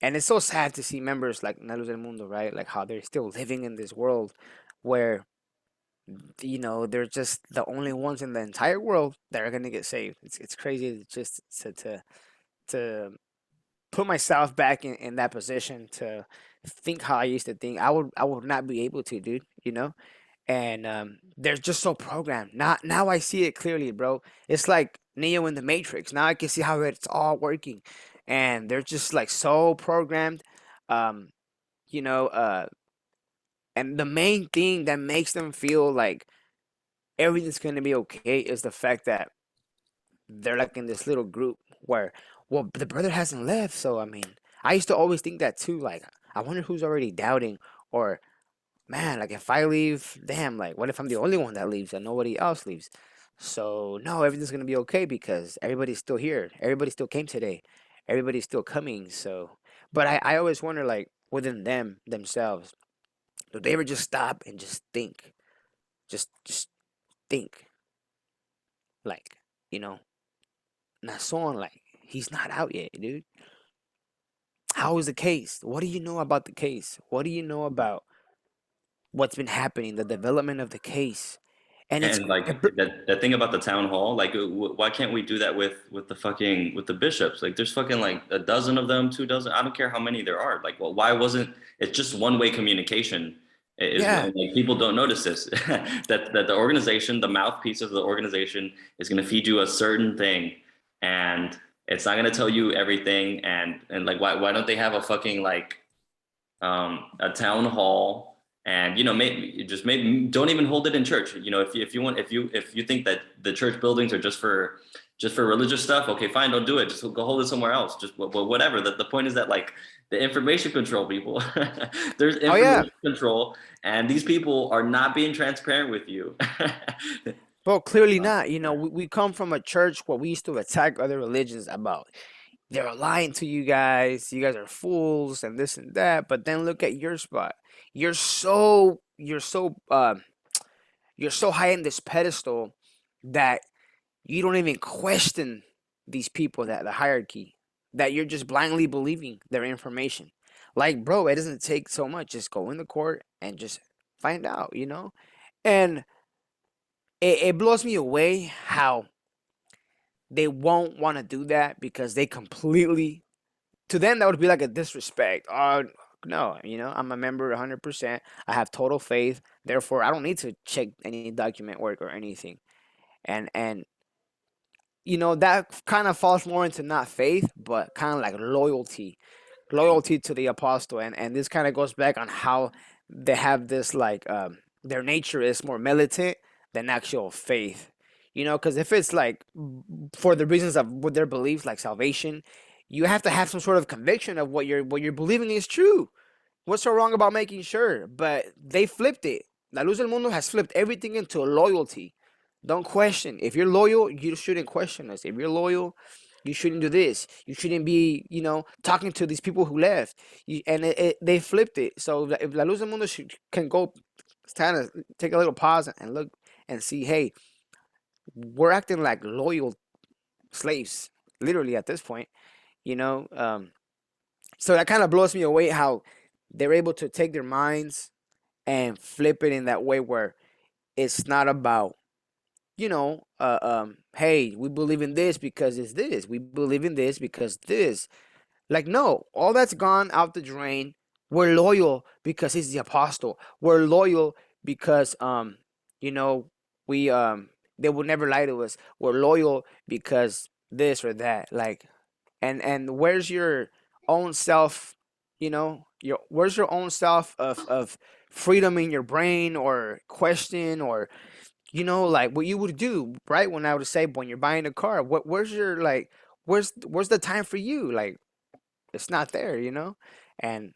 [SPEAKER 2] and it's so sad to see members like Nalos del Mundo, right? Like, how they're still living in this world where they're just the only ones in the entire world that are gonna get saved. It's crazy just to put myself back in that position, to think how I used to think. I would not be able to, dude. And they're just so programmed. Now I see it clearly, bro. It's like Neo in the Matrix. Now I can see how it's all working, and they're just like so programmed. Um, you know, and the main thing that makes them feel like everything's gonna be okay is the fact that they're like in this little group where, well, the brother hasn't left. So I mean, I used to always think that too. Like, I wonder who's already doubting, or, man, like, if I leave, damn, like, what if I'm the only one that leaves and nobody else leaves? So no, everything's gonna be okay because everybody's still here. Everybody still came today. Everybody's still coming. So, but I always wonder, like, within themselves, do they ever just stop and just think, just think, like, you know, Nason, like, he's not out yet, dude. How is the case? What do you know about the case? What do you know about what's been happening, the development of the case? And it's
[SPEAKER 1] And like that thing about the town hall, like why can't we do that with the bishops? Like there's fucking like a dozen of them, 2 dozen. I don't care how many there are. Like, well, why wasn't it's just one way communication is
[SPEAKER 2] yeah.
[SPEAKER 1] like people don't notice this that the organization, the mouthpiece of the organization is going to feed you a certain thing, and it's not going to tell you everything. And like why don't they have a fucking like a town hall And maybe don't even hold it in church. If you think that the church buildings are just for religious stuff, okay, fine, don't do it. Just go hold it somewhere else. Just whatever. The point is that like the information control people, there's information control, and these people are not being transparent with you.
[SPEAKER 2] Well, clearly not. We come from a church where we used to attack other religions about they're lying to you guys. You guys are fools and this and that. But then look at your spot. You're so high in this pedestal that you don't even question these people, that the hierarchy, that you're just blindly believing their information. Like, bro, it doesn't take so much. Just go in the court and just find out, And it blows me away how they won't want to do that because they completely, to them, that would be like a disrespect. Oh, no, I'm a member 100%. I have total faith. Therefore, I don't need to check any document work or anything. And that kind of falls more into not faith, but kind of like loyalty to the apostle. And this kind of goes back on how they have this like their nature is more militant than actual faith. Because if it's like for the reasons of what their beliefs, like salvation, you have to have some sort of conviction of what you're believing is true. What's so wrong about making sure? But they flipped it. La Luz del Mundo has flipped everything into loyalty. Don't question. If you're loyal, you shouldn't question us. If you're loyal, you shouldn't do this. You shouldn't be, talking to these people who left. They flipped it. So if La Luz del Mundo can go kind of take a little pause and look and see, hey, we're acting like loyal slaves, literally at this point, So that kind of blows me away how they're able to take their minds and flip it in that way where it's not about, hey, we believe in this because it's this. We believe in this because this. Like, no, all that's gone out the drain. We're loyal because he's the apostle. We're loyal because, we they would never lie to us. We're loyal because this or that. Like, and where's your own self? Where's your own self of freedom in your brain or question or like what you would do, right? When I would say when you're buying a car, where's your like, where's the time for you? Like, it's not there, and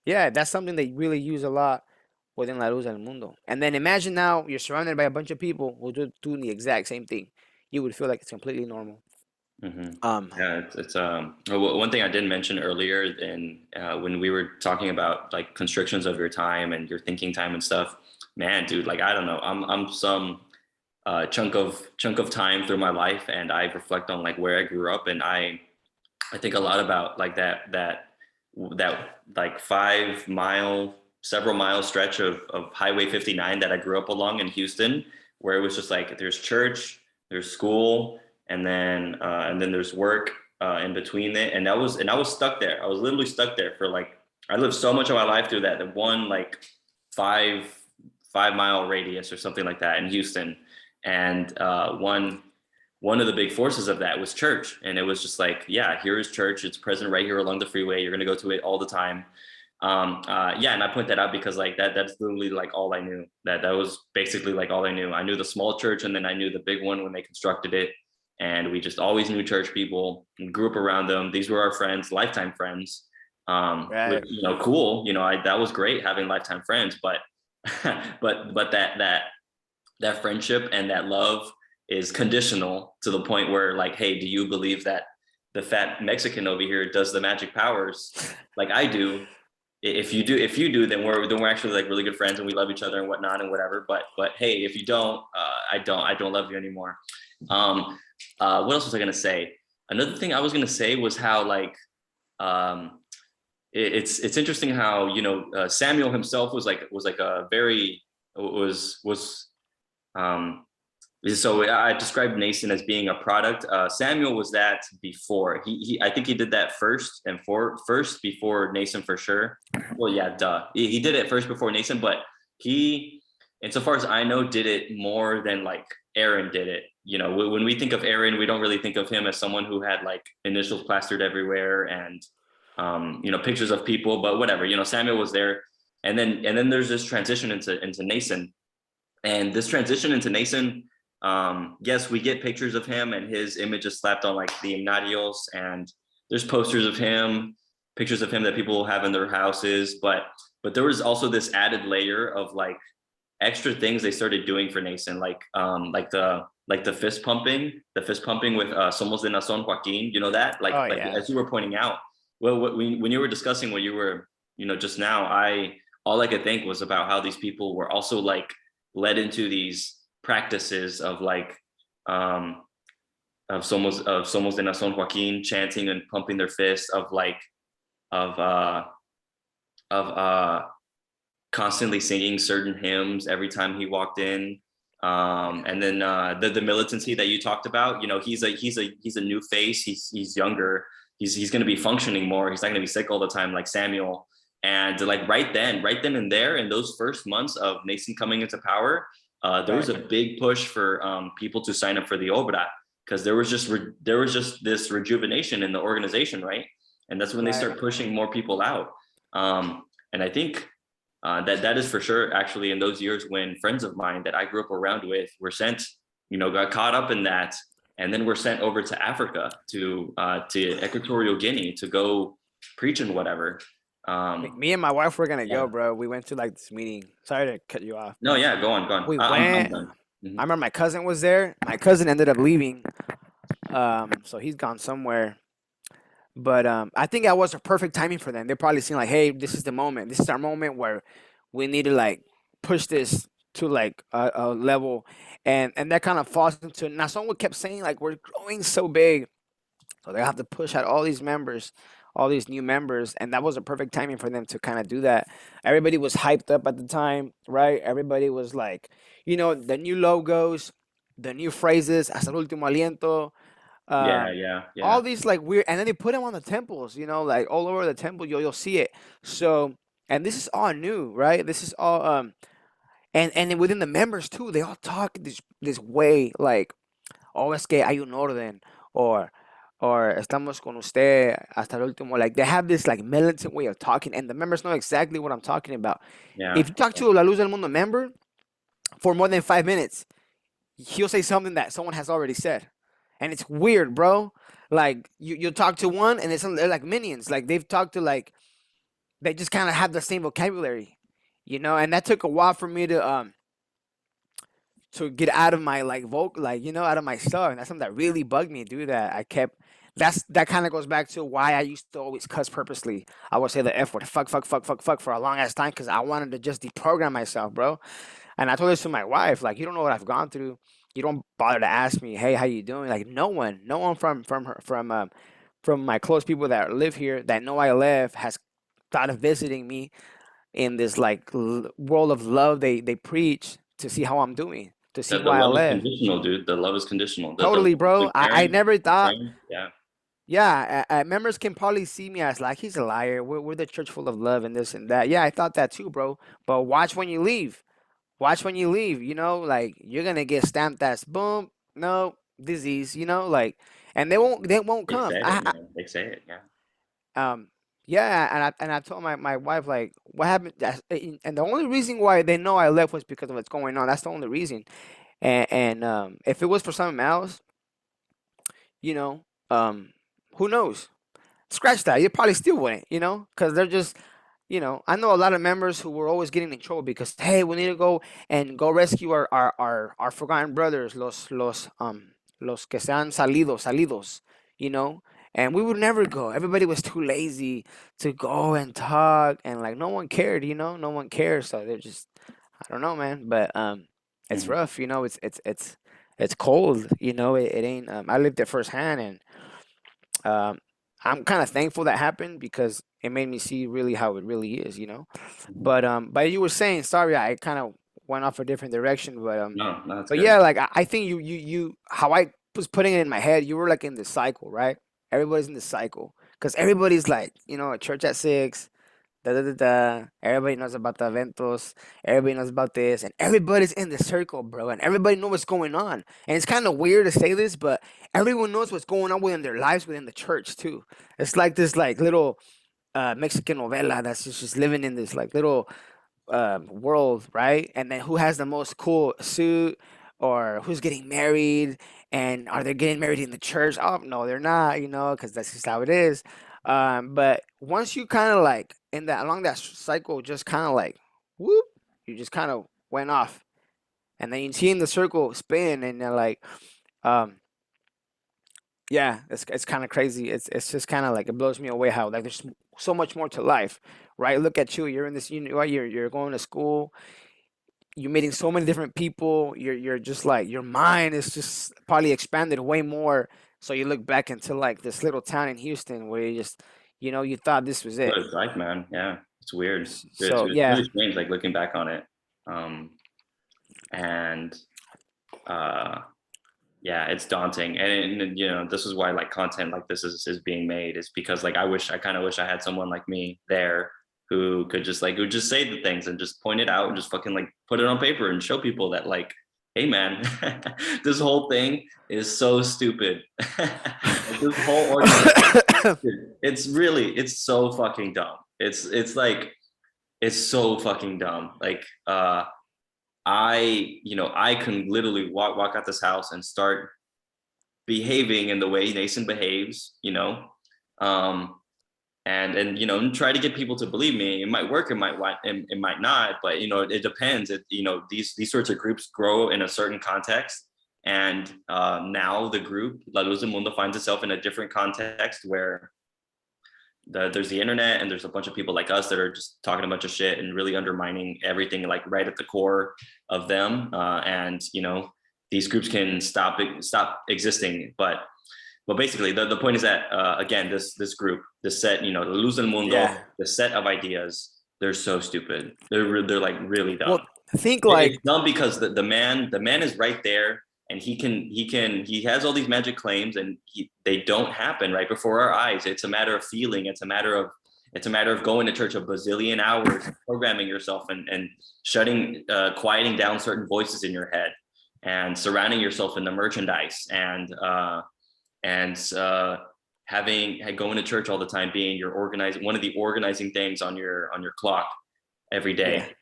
[SPEAKER 2] yeah, that's something they really use a lot within La Luz del Mundo. And then imagine now you're surrounded by a bunch of people who do doing the exact same thing. You would feel like it's completely normal.
[SPEAKER 1] Yeah, it's one thing I didn't mention earlier in when we were talking about like constrictions of your time and your thinking time and stuff. Man, dude, like I don't know, I'm some chunk of time through my life, and I reflect on like where I grew up, and I think a lot about like that like several mile stretch of Highway 59 that I grew up along in Houston, where it was just like there's church, there's school, and then there's work in between it, and I was stuck there. I was literally stuck there for like, I lived so much of my life through that one like 5 mile radius or something like that in Houston, and one of the big forces of that was church. And it was just like, yeah, here is church. It's present right here along the freeway. You're going to go to it all the time. Yeah. And I point that out because like that's literally like all I knew. That was basically like all I knew. I knew the small church, and then I knew the big one when they constructed it. And we just always knew church people and grew up around them. These were our friends, lifetime friends.
[SPEAKER 2] Right.
[SPEAKER 1] Which, cool. That was great having lifetime friends, but but that friendship and that love is conditional to the point where like, hey, do you believe that the fat Mexican over here does the magic powers like I do? If you do, then we're actually like really good friends and we love each other and whatnot and whatever. But hey, if you don't, I don't love you anymore. What else was I gonna say? Another thing I was gonna say was how like it's interesting how Samuel himself was a very so I described Nathan as being a product. Samuel was that before. I think he did that first before Nathan for sure. Well, yeah, duh. He did it first before Nathan, but he, insofar as I know, did it more than like Aaron did it. When we think of Aaron, we don't really think of him as someone who had like initials plastered everywhere and pictures of people, but whatever. Samuel was there. and then there's this transition into Nason, and this transition into Nason. Yes, we get pictures of him, and his image is slapped on like the himnarios, and there's posters of him, pictures of him that people have in their houses. But there was also this added layer of like extra things they started doing for Nason, like the fist pumping, with Somos de Nación Joaquin. You know that,
[SPEAKER 2] Oh
[SPEAKER 1] like
[SPEAKER 2] yeah.
[SPEAKER 1] as you were pointing out. Well, when you were discussing what you were, just now, all I could think was about how these people were also like led into these practices of like of Somos de Nación Joaquin, chanting and pumping their fists, of like of constantly singing certain hymns every time he walked in. And then the militancy that you talked about, he's a new face. He's younger. He's going to be functioning more. He's not going to be sick all the time like Samuel. And like right then and there, in those first months of Nason coming into power, there was a big push for people to sign up for the Obra, because there was just this rejuvenation in the organization, right? And that's when they start pushing more people out. And I think that is for sure actually in those years when friends of mine that I grew up around with were sent, got caught up in that, and then were sent over to Africa, to Equatorial Guinea, to go preach and whatever.
[SPEAKER 2] Me and my wife were gonna go, bro. We went to like this meeting. Sorry to cut you off.
[SPEAKER 1] No, yeah, go on.
[SPEAKER 2] We
[SPEAKER 1] I'm
[SPEAKER 2] went.
[SPEAKER 1] done.
[SPEAKER 2] I remember my cousin was there. My cousin ended up leaving, so he's gone somewhere. But I think that was a perfect timing for them. They're probably seeing like, hey, this is the moment. This is our moment where we need to like push this to like a level, and that kind of falls into. Now, someone kept saying like we're growing so big, so they have to push out all these members, all these new members, and that was a perfect timing for them to kind of do that. Everybody was hyped up at the time, right? Everybody was like, the new logos, the new phrases, hasta el último aliento.
[SPEAKER 1] Yeah.
[SPEAKER 2] All these like weird, and then they put them on the temples, like all over the temple, you'll see it. So, and this is all new, right? This is all and within the members too, they all talk this way, like, oh, es que hay un orden, or estamos con usted hasta el último. Like they have this like militant way of talking, and the members know exactly what I'm talking about. If you talk to a La Luz Del Mundo member for more than 5 minutes, he'll say something that someone has already said. And it's weird, bro. Like you talk to one, and they're like minions. Like they've talked to like they just kind of have the same vocabulary, And that took a while for me to get out of my like out of my stuff. And that's something that really bugged me, dude. That kind of goes back to why I used to always cuss purposely. I would say the F word, fuck for a long ass time, because I wanted to just deprogram myself, bro. And I told this to my wife, like, you don't know what I've gone through. You don't bother to ask me, hey, how you doing? Like, no one from my close people that live here that know I live has thought of visiting me in this like world of love they preach, to see how I'm doing, to see why I
[SPEAKER 1] love is
[SPEAKER 2] live.
[SPEAKER 1] conditional, dude. The love is conditional.
[SPEAKER 2] Totally, bro. I never thought.
[SPEAKER 1] Yeah.
[SPEAKER 2] Yeah, members can probably see me as like, he's a liar. We're the church full of love and this and that. Yeah, I thought that too, bro. But watch when you leave. Like you're gonna get stamped as boom, no disease, like, and they won't come.
[SPEAKER 1] They say it, yeah.
[SPEAKER 2] Yeah, and I told my wife like what happened, and the only reason why they know I left was because of what's going on. That's the only reason. And if it was for something else, who knows? Scratch that. You probably still wouldn't, because they're just. I know a lot of members who were always getting in trouble because, hey, we need to go rescue our forgotten brothers, los que se han salidos, and we would never go. Everybody was too lazy to go and talk, and like no one cared, no one cares. So they're just, I don't know, man, but it's rough, it's cold, it ain't. I lived it firsthand, and I'm kind of thankful that happened because it made me see really how it really is, But you were saying, sorry, I kind of went off a different direction, but
[SPEAKER 1] No, that's
[SPEAKER 2] but
[SPEAKER 1] good.
[SPEAKER 2] yeah, like I think you how I was putting it in my head, you were like in the cycle, right? Everybody's in the cycle because everybody's like, at church at 6, da da da da. Everybody knows about the eventos. Everybody knows about this, and everybody's in the circle, bro. And everybody knows what's going on. And it's kind of weird to say this, but everyone knows what's going on within their lives, within the church too. It's like this, like little Mexican novela that's just living in this like little world, right? And then who has the most cool suit, or who's getting married, and are they getting married in the church? Oh no, they're not, because that's just how it is. But once you kind of like in that along that cycle, just kind of like whoop, you just kind of went off, and then you see in the circle spin, and they're like, um, yeah, it's kind of crazy. It's just kind of like it blows me away how like there's so much more to life, right? Look at you. You're in this, right? You're going to school. You're meeting so many different people. You're just like your mind is just probably expanded way more. So you look back into like this little town in Houston where you just, you thought this was it.
[SPEAKER 1] What it's like, man. Yeah, it's weird. It's,
[SPEAKER 2] So
[SPEAKER 1] it's
[SPEAKER 2] yeah,
[SPEAKER 1] really strange, like looking back on it. And uh, yeah, it's daunting. And this is why like content like this is being made, is because like I kind of wish I had someone like me there who could just like, who just say the things and just point it out and just fucking like put it on paper and show people that like, hey man, this whole thing is so stupid. Like, this whole organization, it's so fucking dumb. It's like, it's so fucking dumb. Like I can literally walk out this house and start behaving in the way Nason behaves, and try to get people to believe me. It might work, it might not, but it depends. These sorts of groups grow in a certain context, and now the group La Luz del Mundo finds itself in a different context where there's the internet, and there's a bunch of people like us that are just talking a bunch of shit and really undermining everything like right at the core of them. And these groups can stop existing. But basically the point is that again, this group, this set, the Luz del Mundo,
[SPEAKER 2] yeah.
[SPEAKER 1] the set of ideas, they're so stupid. They're like really dumb.
[SPEAKER 2] Well, think like
[SPEAKER 1] It's dumb because the man is right there, and he has all these magic claims, and they don't happen right before our eyes. It's a matter of feeling. It's a matter of going to church a bazillion hours, programming yourself, and shutting, quieting down certain voices in your head, and surrounding yourself in the merchandise, and going to church all the time, being one of the organizing things on your clock every day.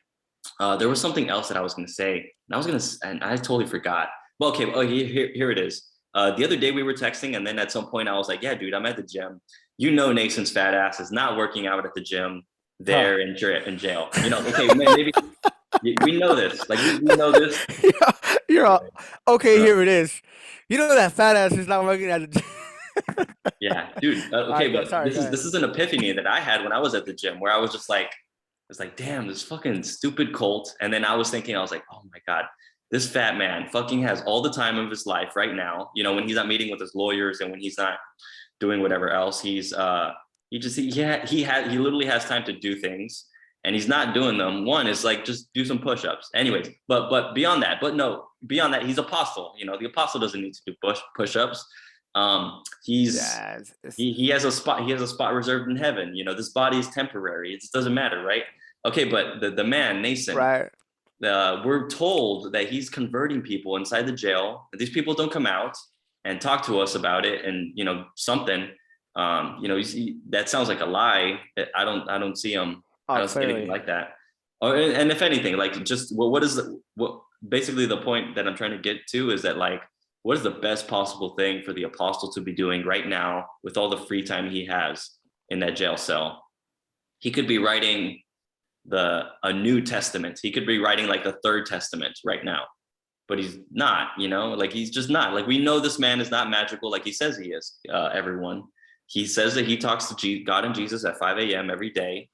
[SPEAKER 2] yeah.
[SPEAKER 1] There was something else that I was going to say, and I totally forgot. Well, okay, here it is. The other day we were texting, and then at some point I was like, yeah, dude, I'm at the gym. Nason's fat ass is not working out at the gym there in jail. Okay, maybe we know this. Like, we know this.
[SPEAKER 2] You're all okay. Here it is. You know that fat ass is not working at the.
[SPEAKER 1] Yeah, dude. Okay, but this is an epiphany that I had when I was at the gym, where I was just like, damn, this fucking stupid cult. And then I was like, oh my God, this fat man fucking has all the time of his life right now. When he's not meeting with his lawyers, and when he's not doing whatever else, he literally has time to do things, and he's not doing them. One is like, just do some push-ups. Anyways, but beyond that, he's apostle. The apostle doesn't need to do push-ups. He has a spot reserved in heaven. This body is temporary. It just doesn't matter, right? Okay, but the man, Nason,
[SPEAKER 2] right.
[SPEAKER 1] We're told that he's converting people inside the jail. These people don't come out and talk to us about it, and something. That sounds like a lie. I don't see him. I don't see anything like that. And if anything, like, just what basically the point that I'm trying to get to is that, like, what is the best possible thing for the apostle to be doing right now with all the free time he has in that jail cell? He could be writing a New Testament. He could be writing like the Third Testament right now, but he's not. Like, he's just not. Like, we know this man is not magical like he says he is. Everyone, he says that he talks to God and Jesus at 5 a.m. every day.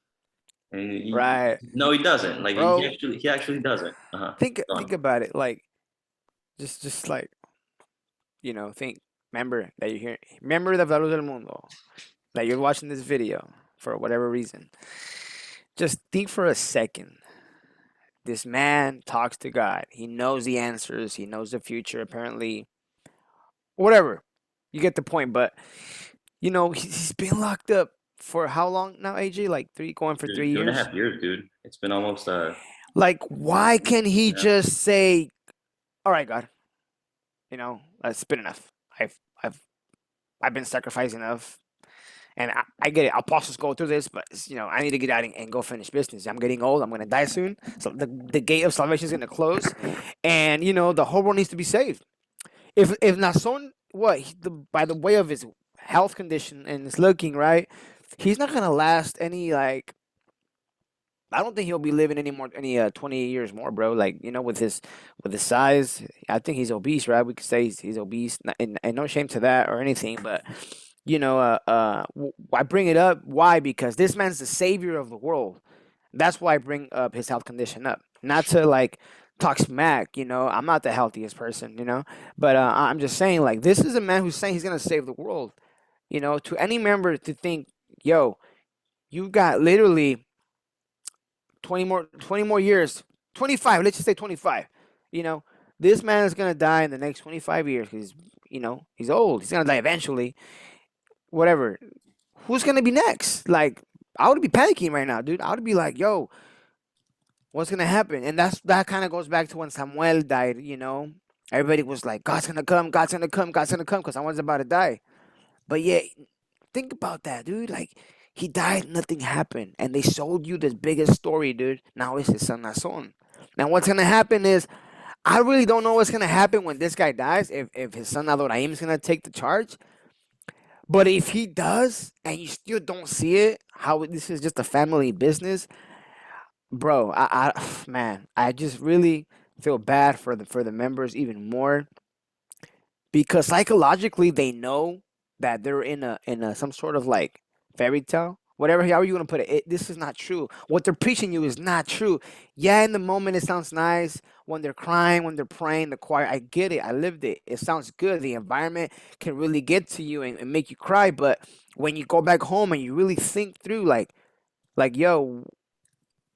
[SPEAKER 1] And
[SPEAKER 2] right.
[SPEAKER 1] No, he doesn't. Like,
[SPEAKER 2] Bro,
[SPEAKER 1] he actually doesn't.
[SPEAKER 2] think about it. Like, just like, think. Remember that you're here. Remember the Luz del Mundo. That you're watching this video for whatever reason. Just think for a second. This man talks to God. He knows the answers. He knows the future. Apparently, whatever. You get the point. But he's been locked up for how long now, AJ? Like going for 3 years.
[SPEAKER 1] 2.5 years, dude. It's been almost.
[SPEAKER 2] Like, why can't he just say, "All right, God, that's been enough. I've been sacrificing enough, And I get it. Apostles go through this, but I need to get out and go finish business. I'm getting old. I'm gonna die soon. So the gate of salvation is gonna close, and the whole world needs to be saved. If Nason, by the way of his health condition and his looking right, he's not gonna last any like. I don't think he'll be living any 20 years more, bro. Like with his size, I think he's obese, right? We could say he's obese, and no shame to that or anything, but I bring it up. Why? Because this man's the savior of the world. That's why I bring up his health condition up, not to like talk smack. I'm not the healthiest person, but I'm just saying like this is a man who's saying he's gonna save the world. To any member to think, yo, you got literally 20 more years, 25. Let's just say 25. This man is gonna die in the next 25 years because he's old. He's gonna die eventually. Whatever. Who's gonna be next? Like, I would be panicking right now, dude. I would be like, yo, what's gonna happen? And that kind of goes back to when Samuel died. Everybody was like, God's gonna come, God's gonna come, God's gonna come, because someone's about to die. But yeah, think about that, dude. Like, he died, nothing happened, and they sold you this biggest story, dude. Now it's his son Nason. Now what's gonna happen is, I really don't know what's gonna happen when this guy dies. If his son Adoraim is gonna take the charge. But if he does, and you still don't see it, how this is just a family business, bro, man, I just really feel bad for the members even more, because psychologically they know that they're in a some sort of like fairy tale, whatever, however you want to put it. This is not true. What they're preaching you is not true. Yeah, in the moment it sounds nice when they're crying, when they're praying, the choir. I get it. I lived it. It sounds good. The environment can really get to you and make you cry. But when you go back home and you really think through, like, yo,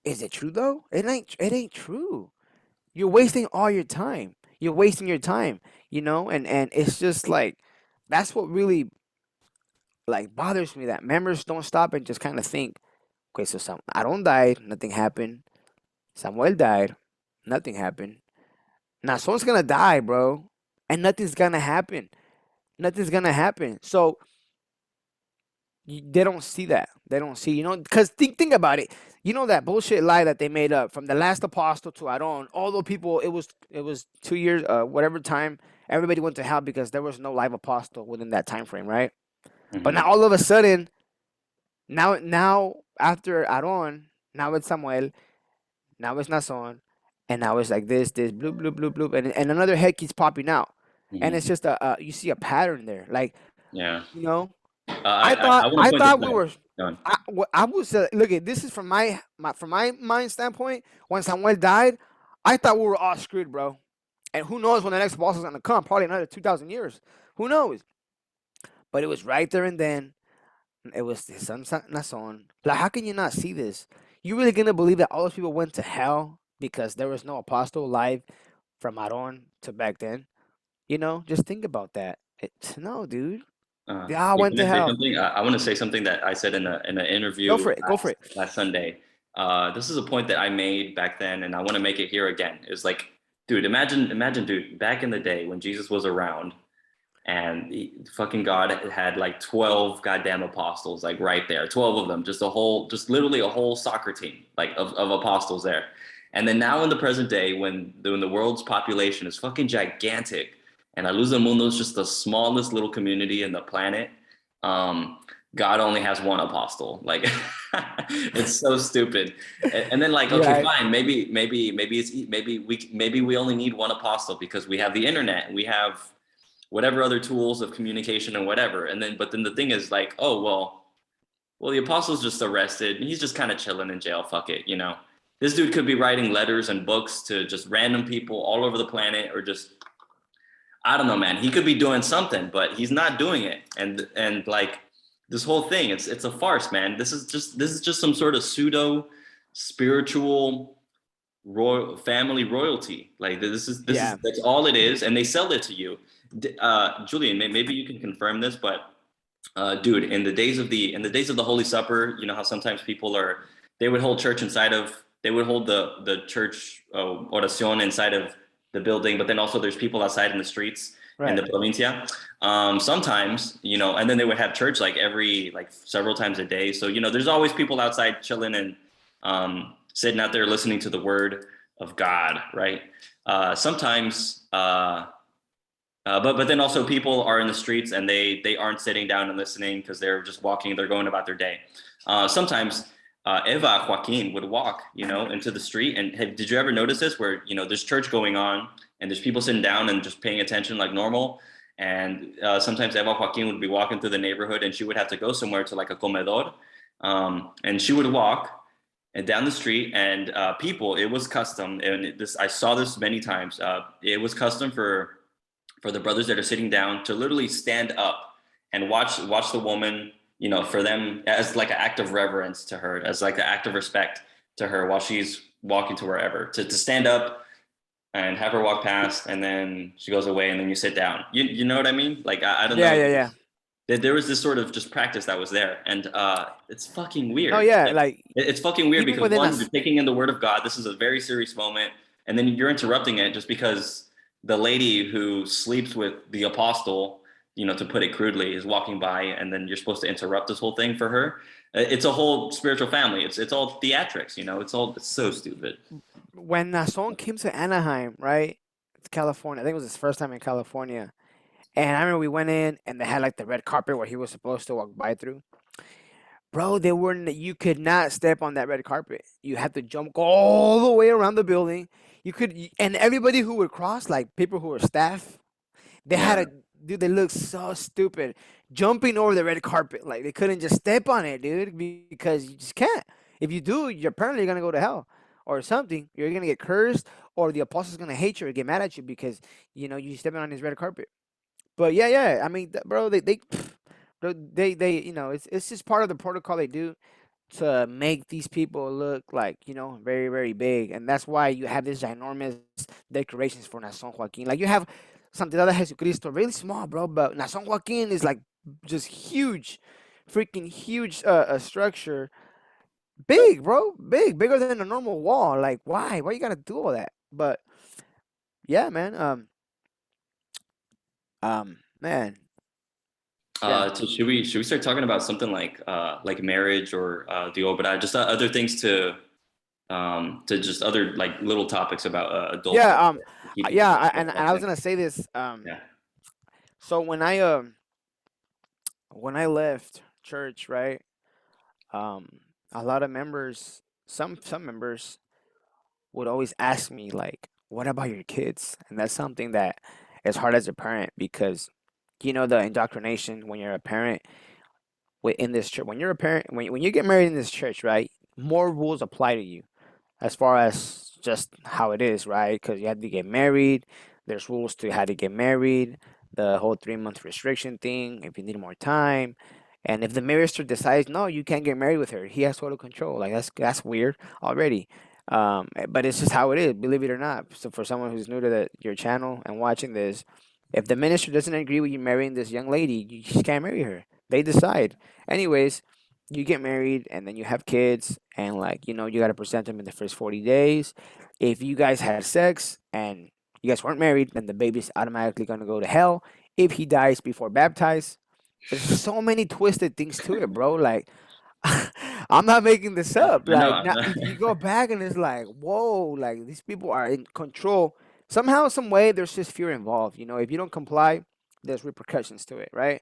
[SPEAKER 2] is it true though? It ain't true. You're wasting all your time. You're wasting your time, and it's just like that's what really like bothers me, that members don't stop and just kind of think, okay, so Aaron died, nothing happened. Samuel died, nothing happened. Now someone's gonna die, bro, and nothing's gonna happen. Nothing's gonna happen. So they don't see that. They don't see, because think about it. That bullshit lie that they made up from the last apostle to Aaron. All the people, it was 2 years, whatever time. Everybody went to hell because there was no live apostle within that time frame, right? But now all of a sudden, now after Aaron, now it's Samuel, now it's Nason, and now it's like this bloop bloop bloop bloop, and another head keeps popping out, and it's just you see a pattern there, like
[SPEAKER 1] Yeah.
[SPEAKER 2] you know.
[SPEAKER 1] I
[SPEAKER 2] I
[SPEAKER 1] I,
[SPEAKER 2] thought
[SPEAKER 1] I want to
[SPEAKER 2] I
[SPEAKER 1] point this
[SPEAKER 2] thought we
[SPEAKER 1] out.
[SPEAKER 2] were.
[SPEAKER 1] Go on.
[SPEAKER 2] I was look at this is from my mind standpoint. When Samuel died, I thought we were all screwed, bro. And who knows when the next boss is gonna come? Probably another 2,000 years. Who knows? But it was right there and then. It was his son Nason. Like, how can you not see this? You really gonna believe that all those people went to hell because there was no apostle alive from Aaron to back then? Just think about that. No, dude. They all went
[SPEAKER 1] Can
[SPEAKER 2] to
[SPEAKER 1] I say
[SPEAKER 2] hell.
[SPEAKER 1] something? I want to say something that I said in an
[SPEAKER 2] Go
[SPEAKER 1] interview
[SPEAKER 2] for it. Go for it.
[SPEAKER 1] last Sunday. This is a point that I made back then, and I want to make it here again. It's like, dude, imagine, dude, back in the day when Jesus was around, and fucking God had like 12 goddamn apostles, like right there, 12 of them, just literally a whole soccer team, like of apostles there. And then now in the present day, when the world's population is fucking gigantic, and Luz Del Mundo is just the smallest little community in the planet, God only has one apostle. Like, it's so stupid. And then like, okay,
[SPEAKER 2] Right.
[SPEAKER 1] fine, maybe we only need one apostle because we have the internet and we have whatever other tools of communication and whatever. But then the thing is like, oh, well, the apostle's just arrested and he's just kind of chilling in jail. Fuck it. This dude could be writing letters and books to just random people all over the planet, or just, I don't know, man. He could be doing something, but he's not doing it. And like this whole thing, it's a farce, man. This is just some sort of pseudo spiritual family royalty. Like this is that's all it is, and they sell it to you. Julian, maybe you can confirm this, but dude, in the days of the Holy Supper, you know how sometimes they would hold the church oración inside of the building, but then also there's people outside in the streets. in
[SPEAKER 2] Right.
[SPEAKER 1] the provincia. Sometimes, and then they would have church like several times a day. So, there's always people outside chilling and sitting out there listening to the word of God, right? Sometimes, but then also people are in the streets and they aren't sitting down and listening because they're just walking, they're going about their day. Sometimes Eva Joaquin would walk, into the street. And did you ever notice this where, there's church going on and there's people sitting down and just paying attention like normal. And sometimes Eva Joaquin would be walking through the neighborhood and she would have to go somewhere to like a comedor. And she would walk and down the street and people, it was custom. And I saw this many times. It was custom for the brothers that are sitting down to literally stand up and watch the woman, for them as like an act of reverence to her, as like an act of respect to her while she's walking to wherever, to stand up and have her walk past, and then she goes away and then you sit down. You know what I mean? Like, I don't
[SPEAKER 2] Yeah,
[SPEAKER 1] know.
[SPEAKER 2] yeah, yeah.
[SPEAKER 1] There was this sort of just practice that was there. And it's fucking
[SPEAKER 2] No,
[SPEAKER 1] weird.
[SPEAKER 2] yeah,
[SPEAKER 1] Like,
[SPEAKER 2] like
[SPEAKER 1] it's fucking weird
[SPEAKER 2] even
[SPEAKER 1] because
[SPEAKER 2] within
[SPEAKER 1] one,
[SPEAKER 2] us.
[SPEAKER 1] you're taking in the word of God. This is a very serious moment. And then you're interrupting it just because the lady who sleeps with the apostle, to put it crudely, is walking by, and then you're supposed to interrupt this whole thing for her. It's a whole spiritual family. It's all theatrics, it's so stupid.
[SPEAKER 2] When Nason came to Anaheim, right? It's California. I think it was his first time in California. And I remember we went in and they had like the red carpet where he was supposed to walk by through. Bro, they weren't you could not step on that red carpet. You had to jump all the way around the building. And everybody who would cross, like people who were staff, they had
[SPEAKER 1] Yeah.
[SPEAKER 2] a dude, they looked so stupid jumping over the red carpet. Like they couldn't just step on it, dude, because you just can't. If you do, you're apparently gonna go to hell or something. You're gonna get cursed, or the apostle's gonna hate you or get mad at you because you stepping on his red carpet. But yeah, yeah. I mean, bro, bro, it's just part of the protocol they do to make these people look like very very big, and that's why you have these ginormous decorations for Nason Joaquin. Like you have Santidad de Jesucristo, really small, bro, but Nason Joaquin is like just huge, freaking huge structure, big, bro, bigger than a normal wall. Like why you gotta do all that? But yeah, man, man, yeah.
[SPEAKER 1] So should we start talking about something like marriage or the obra, just other things to just other like little topics about adulthood
[SPEAKER 2] Yeah,
[SPEAKER 1] to keep
[SPEAKER 2] yeah,
[SPEAKER 1] people
[SPEAKER 2] and I was
[SPEAKER 1] watching.
[SPEAKER 2] gonna say this.
[SPEAKER 1] Yeah.
[SPEAKER 2] So when I left church, right, um, a lot of members, some members would always ask me like, "What about your kids?" And that's something that is hard as a parent because, the indoctrination when you're a parent in this church. When you're a parent, when you get married in this church, right, more rules apply to you as far as just how it is, right? Because you have to get married. There's rules to how to get married. The whole 3 month restriction thing. If you need more time, and if the minister decides no, you can't get married with her, he has total control. Like that's weird already. But it's just how it is, believe it or not. So for someone who's new to your channel and watching this, if the minister doesn't agree with you marrying this young lady, you just can't marry her. They decide. Anyways, you get married and then you have kids and like you got to present them in the first 40 days. If you guys had sex and you guys weren't married, then the baby's automatically going to go to hell if he dies before baptized. There's so many twisted things to it, bro. Like I'm not making this up.
[SPEAKER 1] I
[SPEAKER 2] Like
[SPEAKER 1] know.
[SPEAKER 2] now you go back and it's like whoa, like these people are in control somehow, some way. There's just fear involved. If you don't comply, there's repercussions to it, right?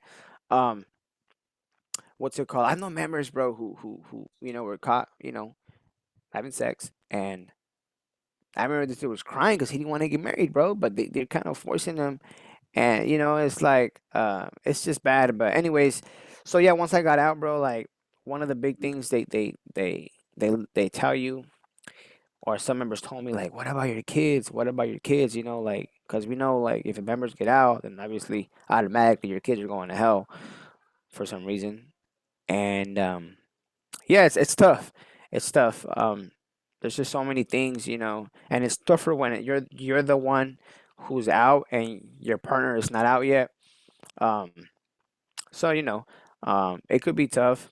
[SPEAKER 2] um what's it called? I know members, bro, who were caught, having sex, and I remember this dude was crying because he didn't want to get married, bro. But they're kind of forcing him, and it's like, it's just bad. But anyways, so yeah, once I got out, bro, like one of the big things they tell you, or some members told me, like, what about your kids? What about your kids? Like, because we know, like, if the members get out, then obviously automatically your kids are going to hell for some reason, and yeah, it's tough. It's tough. There's just so many things, and it's tougher when you're the one who's out and your partner is not out yet. Um, so it could be tough,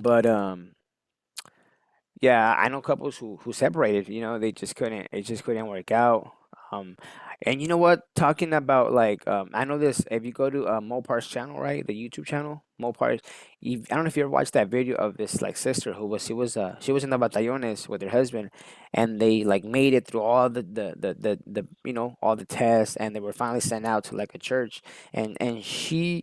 [SPEAKER 2] but yeah, I know couples who separated. They just couldn't. It just couldn't work out. Um, and you know what? Talking about like, I know this. If you go to Mopar's channel, right, the YouTube channel, Mopar's, I don't know if you ever watched that video of this like sister who was she was in the batallones with her husband, and they like made it through all the you know all the tests, and they were finally sent out to like a church, and she's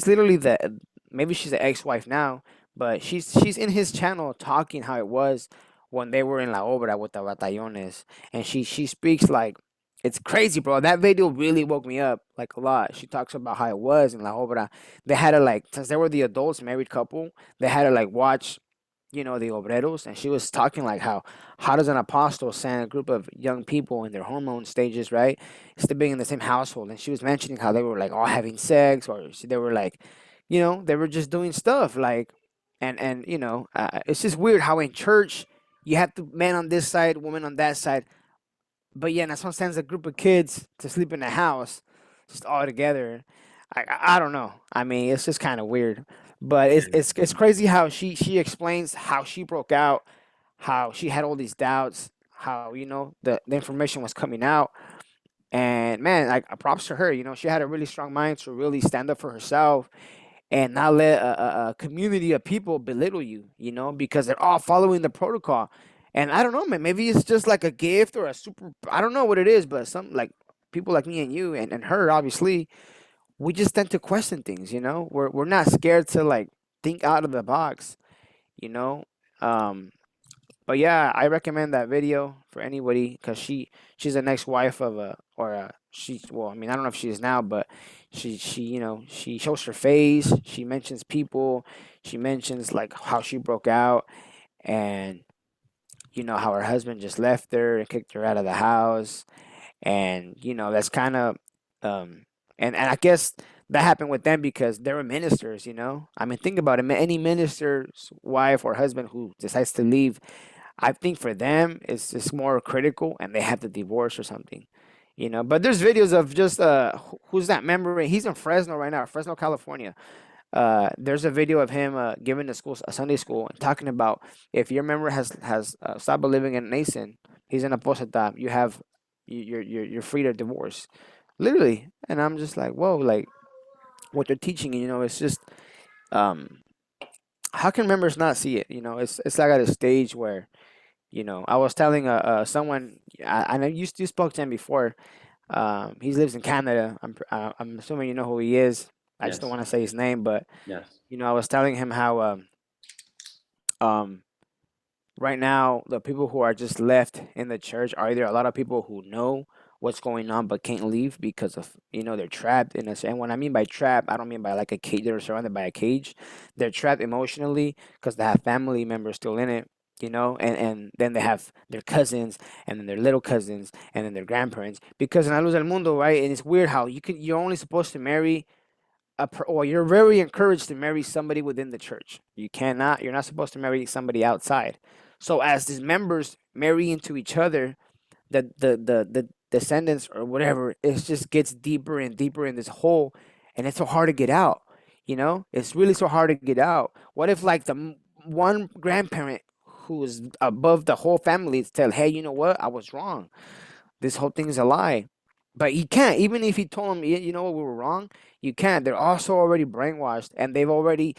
[SPEAKER 2] literally the maybe she's the ex-wife now, but she's in his channel talking how it was when they were in La Obra with the batallones, and she speaks like it's crazy, bro. That video really woke me up like a lot. She talks about how it was in La Obra. They had to like, since they were the adults, married couple, they had to like watch, you know, the obreros, and she was talking like how does an apostle send a group of young people in their hormone stages, right, still being in the same household, and she was mentioning how they were like all having sex, or they were like, you know, they were just doing stuff like, and you know, it's just weird how in church you have the man on this side, woman on that side, but yeah, Nason sends a group of kids to sleep in the house, just all together. I don't know. I mean, it's just kind of weird, but it's crazy how she explains how she broke out, how she had all these doubts, how you know the information was coming out, and man, like props to her. You know, she had a really strong mind to really stand up for herself and not let a community of people belittle you, you know, because they're all following the protocol. And I don't know, man, maybe it's just like a gift or a super, I don't know what it is, but some like people like me and you and her, obviously, we just tend to question things, you know, we're not scared to like think out of the box, you know. Um, but yeah, I recommend that video for anybody because she's the next wife of a or a she. Well, I mean, I don't know if she is now, but she you know she shows her face. She mentions people. She mentions like how she broke out and you know how her husband just left her and kicked her out of the house, and you know that's kind of um and I guess that happened with them because they were ministers. You know, I mean, think about it. Any minister's wife or husband who decides to leave, I think for them it's more critical and they have to divorce or something, you know. But there's videos of just who's that member? He's in Fresno right now, Fresno, California. There's a video of him giving the school a Sunday school and talking about if your member has stopped believing in Nason, he's an apostate. You have you're free to divorce, literally. And I'm just like, whoa, like what they're teaching, you know, it's just um, how can members not see it? You know, it's like at a stage where you know, I was telling someone I know you spoke to him before. He lives in Canada. I'm assuming you know who he is. I just don't
[SPEAKER 1] Yes.
[SPEAKER 2] want to say his name, but
[SPEAKER 1] Yes.
[SPEAKER 2] you know, I was telling him how um right now the people who are just left in the church are either a lot of people who know what's going on but can't leave because of you know they're trapped in a and when I mean by trap, I don't mean by like a cage. They're surrounded by a cage. They're trapped emotionally because they have family members still in it, you know, and then they have their cousins and then their little cousins and then their grandparents because in La Luz del Mundo, right? And it's weird how you're only supposed to marry or you're very encouraged to marry somebody within the church. You're not supposed to marry somebody outside. So as these members marry into each other, the descendants or whatever, it just gets deeper and deeper in this hole, and it's so hard to get out. You know, it's really so hard to get out. What if like one grandparent who is above the whole family tell, hey, you know what, I was wrong, this whole thing is a lie. But you can't, even if you told them, you know what, we were wrong, you can't. They're also already brainwashed, and they've already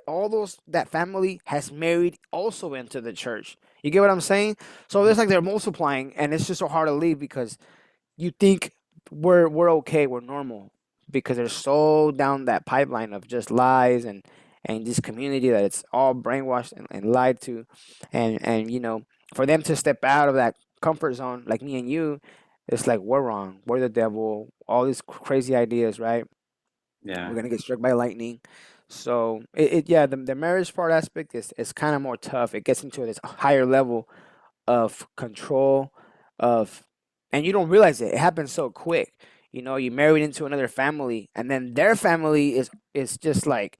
[SPEAKER 2] all those that family has married also into the church. You get what I'm saying? So
[SPEAKER 1] Mhm.
[SPEAKER 2] it's like they're multiplying, and it's just so hard to leave because you think we're okay, we're normal, because they're so down that pipeline of just lies and this community that it's all brainwashed and lied to, and you know, for them to step out of that comfort zone, like me and you, it's like we're wrong, we're the devil, all these crazy ideas, right? We're
[SPEAKER 1] Yeah.
[SPEAKER 2] gonna get struck by lightning. So it yeah, the marriage part aspect is kind of more tough. It gets into this higher level of control of and you don't realize it. It happens so quick. You know, you married into another family and then their family is just like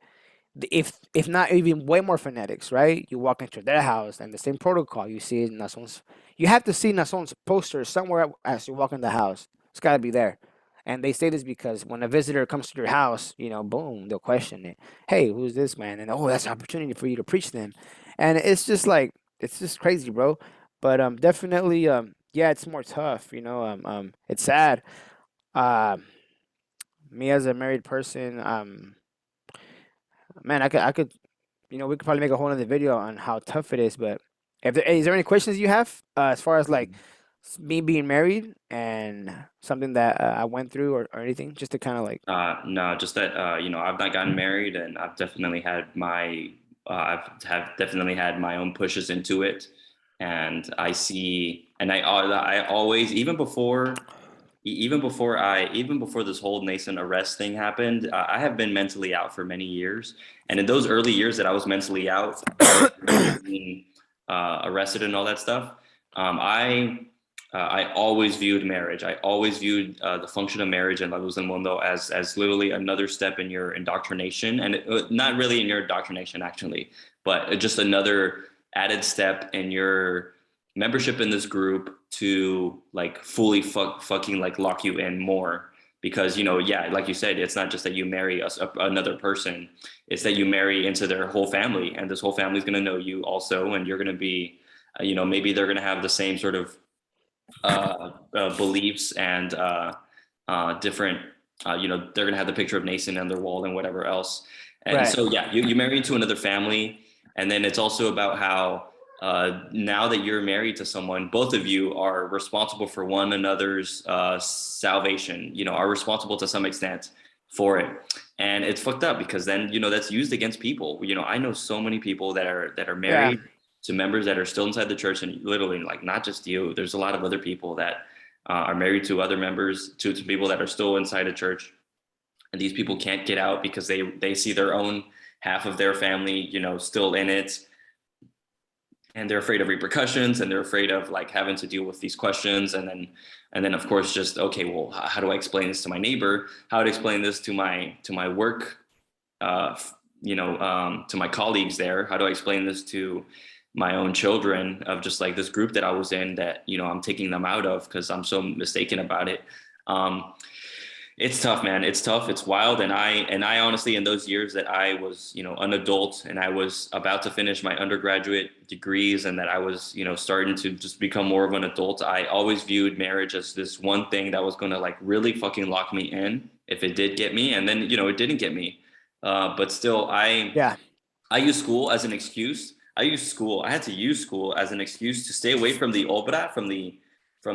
[SPEAKER 2] if not even way more fanatics, right? You walk into their house and the same protocol you see in Nason's you have to see Nason's poster somewhere as you walk in the house. It's gotta be there. And they say this because when a visitor comes to your house, you know, boom, they'll question it. Hey, who's this man? And oh, that's an opportunity for you to preach to them. And it's just like it's just crazy, bro. But definitely yeah, it's more tough, you know. It's sad. Um, Me as a married person, man, I could, you know, we could probably make a whole other video on how tough it is. But if there, is there any questions you have as far as like me being married and something that I went through or anything, just to kind of like,
[SPEAKER 1] No, just that I've not gotten married, and I've definitely had I've definitely had my own pushes into it, and I see, and I always, even before this whole Nason arrest thing happened, I have been mentally out for many years, and in those early years that I was mentally out, prior to being arrested and all that stuff, I always viewed marriage. I always viewed the function of marriage and La Luz del Mundo as literally another step in your indoctrination, and not really in your indoctrination actually, but just another added step in your membership in this group to like fully fucking like lock you in more. Because yeah, like you said, it's not just that you marry another person; it's that you marry into their whole family, and this whole family is going to know you also, and you're going to be, maybe they're going to have the same sort of beliefs and different, they're going to have the picture of Nason on their wall and whatever else. And
[SPEAKER 2] right.
[SPEAKER 1] so, yeah, you marry into another family. And then it's also about how now that you're married to someone, both of you are responsible for one another's salvation, are responsible to some extent for it. And it's fucked up because then, that's used against people. I know so many people that are
[SPEAKER 2] Yeah.
[SPEAKER 1] married to members that are still inside the church, and literally, like, not just you, there's a lot of other people that are married to other members, to people that are still inside a church, and these people can't get out because they see their own half of their family, still in it, and they're afraid of repercussions, and they're afraid of like having to deal with these questions. And then of course, just, okay, well, how do I explain this to my neighbor? How to explain this to my work, uh, to my colleagues there? How do I explain this to my own children, of just like this group that I was in, that I'm taking them out of because I'm so mistaken about it? um, it's tough, man. It's tough. It's wild. And I honestly, in those years that I was, an adult, and I was about to finish my undergraduate degrees, and that I was, starting to just become more of an adult, I always viewed marriage as this one thing that was going to like really fucking lock me in if it did get me. And then, it didn't get me. But still,
[SPEAKER 2] Yeah.
[SPEAKER 1] I use school as an excuse. I had to use school as an excuse to stay away from the obra, from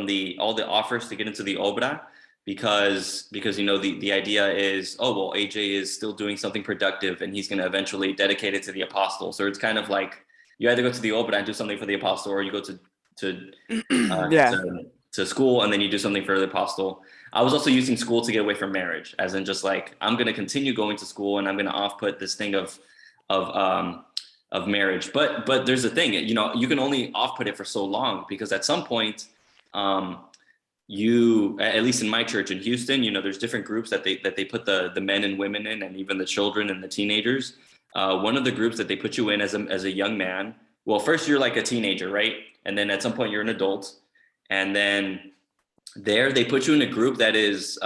[SPEAKER 1] the all the offers to get into the obra, because the idea is, oh well, AJ is still doing something productive, and he's going to eventually dedicate it to the apostle. So it's kind of like you either go to the obra and do something for the apostle, or you go to uh,
[SPEAKER 2] Yeah.
[SPEAKER 1] to, to school and then you do something for the apostle. I was also using school to get away from marriage, as in just like, I'm going to continue going to school, and I'm going to off put this thing of um of marriage. But there's a thing, you can only off put it for so long, because at some point, um you, at least in my church in Houston, there's different groups that they put the men and women in, and even the children and the teenagers. One of the groups that they put you in as a young man, well, first you're like a teenager, right? And then at some point you're an adult, and then there they put you in a group that is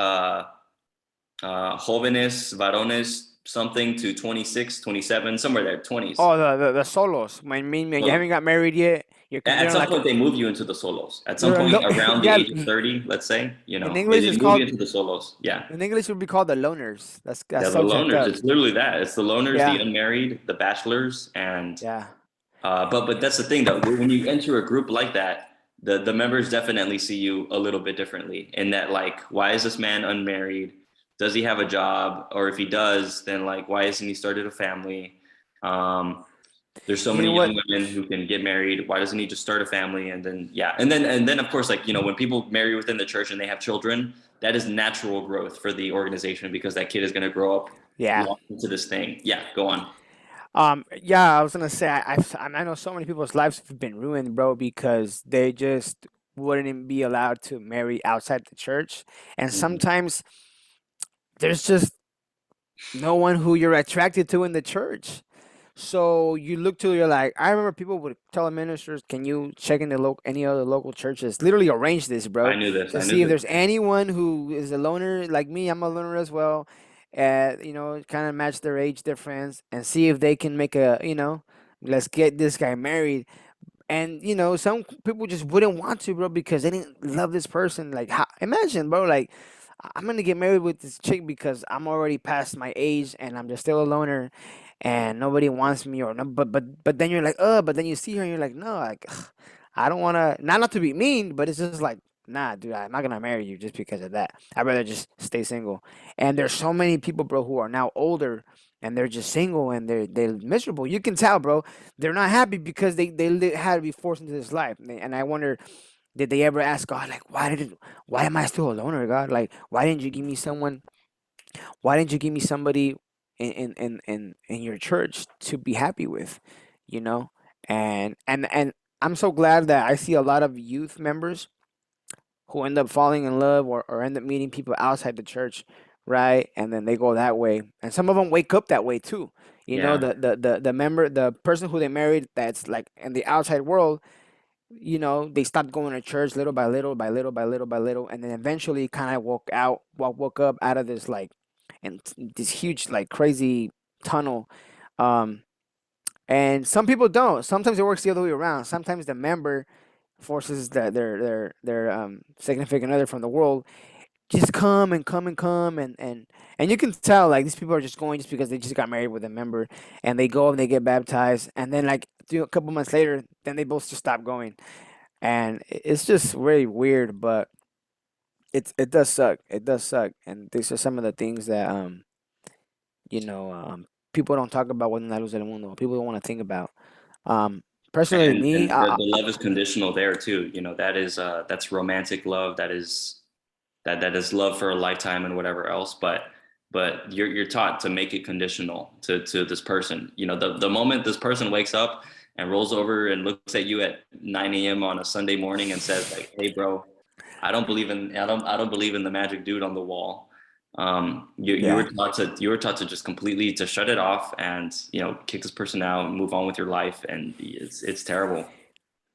[SPEAKER 1] jóvenes varones something to 26, 27, somewhere there, 20s.
[SPEAKER 2] Oh, the solos. When you
[SPEAKER 1] So
[SPEAKER 2] haven't got married yet, you're
[SPEAKER 1] at
[SPEAKER 2] considered
[SPEAKER 1] some
[SPEAKER 2] like
[SPEAKER 1] point they move you into the solos. At some point around the
[SPEAKER 2] yeah.
[SPEAKER 1] age of 30, let's say,
[SPEAKER 2] In
[SPEAKER 1] they,
[SPEAKER 2] English,
[SPEAKER 1] they
[SPEAKER 2] it's
[SPEAKER 1] move you
[SPEAKER 2] called
[SPEAKER 1] into the solos. Yeah.
[SPEAKER 2] in English it would be called the loners. That's
[SPEAKER 1] Yeah, the
[SPEAKER 2] so fucked
[SPEAKER 1] loners.
[SPEAKER 2] up.
[SPEAKER 1] It's literally that. It's the loners, the
[SPEAKER 2] Yeah.
[SPEAKER 1] unmarried, the bachelors, and
[SPEAKER 2] Yeah.
[SPEAKER 1] but that's the thing though. When you enter a group like that, the members definitely see you a little bit differently. In that, like, why is this man unmarried? Does he have a job? Or if he does, then like, why hasn't he started a family? Um, there's so
[SPEAKER 2] You know
[SPEAKER 1] many
[SPEAKER 2] what?
[SPEAKER 1] young women who can get married. Why doesn't he just start a family? And then, yeah, and then of course, like, when people marry within the church and they have children, that is natural growth for the organization, because that kid is going to grow up
[SPEAKER 2] Yeah.
[SPEAKER 1] locked into this thing. Yeah, go on.
[SPEAKER 2] Yeah, I was gonna say I know so many people's lives have been ruined, bro, because they just wouldn't be allowed to marry outside the church, and
[SPEAKER 1] Mhm.
[SPEAKER 2] sometimes there's just no one who you're attracted to in the church. So you look to, you're like, I remember people would tell the ministers, "Can you check in the any other local churches? Literally arrange this,
[SPEAKER 1] I
[SPEAKER 2] bro,
[SPEAKER 1] knew this.
[SPEAKER 2] to
[SPEAKER 1] I knew
[SPEAKER 2] see if
[SPEAKER 1] this.
[SPEAKER 2] there's anyone who is a loner like me. I'm a loner as well. Kind of match their age difference and see if they can make let's get this guy married." And you know, some people just wouldn't want to, bro, because they didn't love this person. Like, how, imagine, bro, like I'm gonna get married with this chick because I'm already past my age and I'm just still a loner, and nobody wants me, or no. But then you're like, but then you see her and you're like, no, like I don't wanna, not to be mean, but it's just like, nah, dude, I'm not gonna marry you just because of that. I'd rather just stay single. And there's so many people, bro, who are now older and they're just single and they're miserable. You can tell, bro, they're not happy because had to be forced into this life. And I wonder, did they ever ask God, like, why am I still a loner, God? Like, why didn't you give me someone? Why didn't you give me somebody in your church to be happy with, you know? And I'm so glad that I see a lot of youth members who end up falling in love, or end up meeting people outside the church, right? And then they go that way. And some of them wake up that way too. You know,
[SPEAKER 1] Yeah.
[SPEAKER 2] the person who they married that's like in the outside world, you know, they stopped going to church little by little by little by little by little, and then eventually kind of woke up out of this like, and this huge like crazy tunnel. Um, and some people don't. Sometimes it works the other way around. Sometimes the member forces their significant other from the world just come and come and come, and you can tell like these people are just going just because they just got married with a member, and they go and they get baptized, and then like a couple months later, then they both just stop going, and it's just really weird, but it does suck. It does suck, and these are some of the things that you know people don't talk about within La Luz del Mundo. People don't want to think about. Um, Personally, me,
[SPEAKER 1] And the love is conditional there too. You know, that is that's romantic love. That is love for a lifetime and whatever else. But you're taught to make it conditional to this person. You know, the moment this person wakes up and rolls over and looks at you at 9 a.m. on a Sunday morning and says like, "Hey, bro, I don't believe in the magic dude on the wall."
[SPEAKER 2] yeah.
[SPEAKER 1] You were taught to just completely to shut it off and, you know, kick this person out and move on with your life, and it's terrible.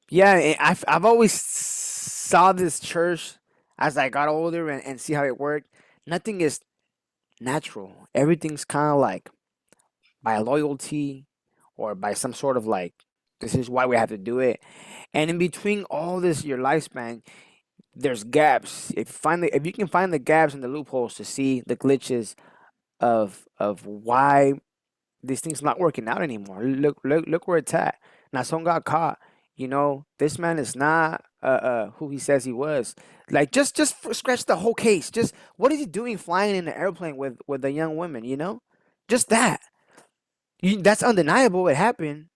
[SPEAKER 2] Yeah, I've always saw this church as I got older, and see how it worked. Nothing is natural. Everything's kind of like by loyalty, or by some sort of like, this is why we have to do it. And in between all this, your lifespan, there's gaps. If you can find the gaps and the loopholes to see the glitches of why this thing's not working out anymore. Look where it's at. Now, someone got caught. You know, this man is not who he says he was. Like, scratch the whole case. Just what is he doing flying in an airplane with a young woman? You know, just that. That's undeniable. It happened.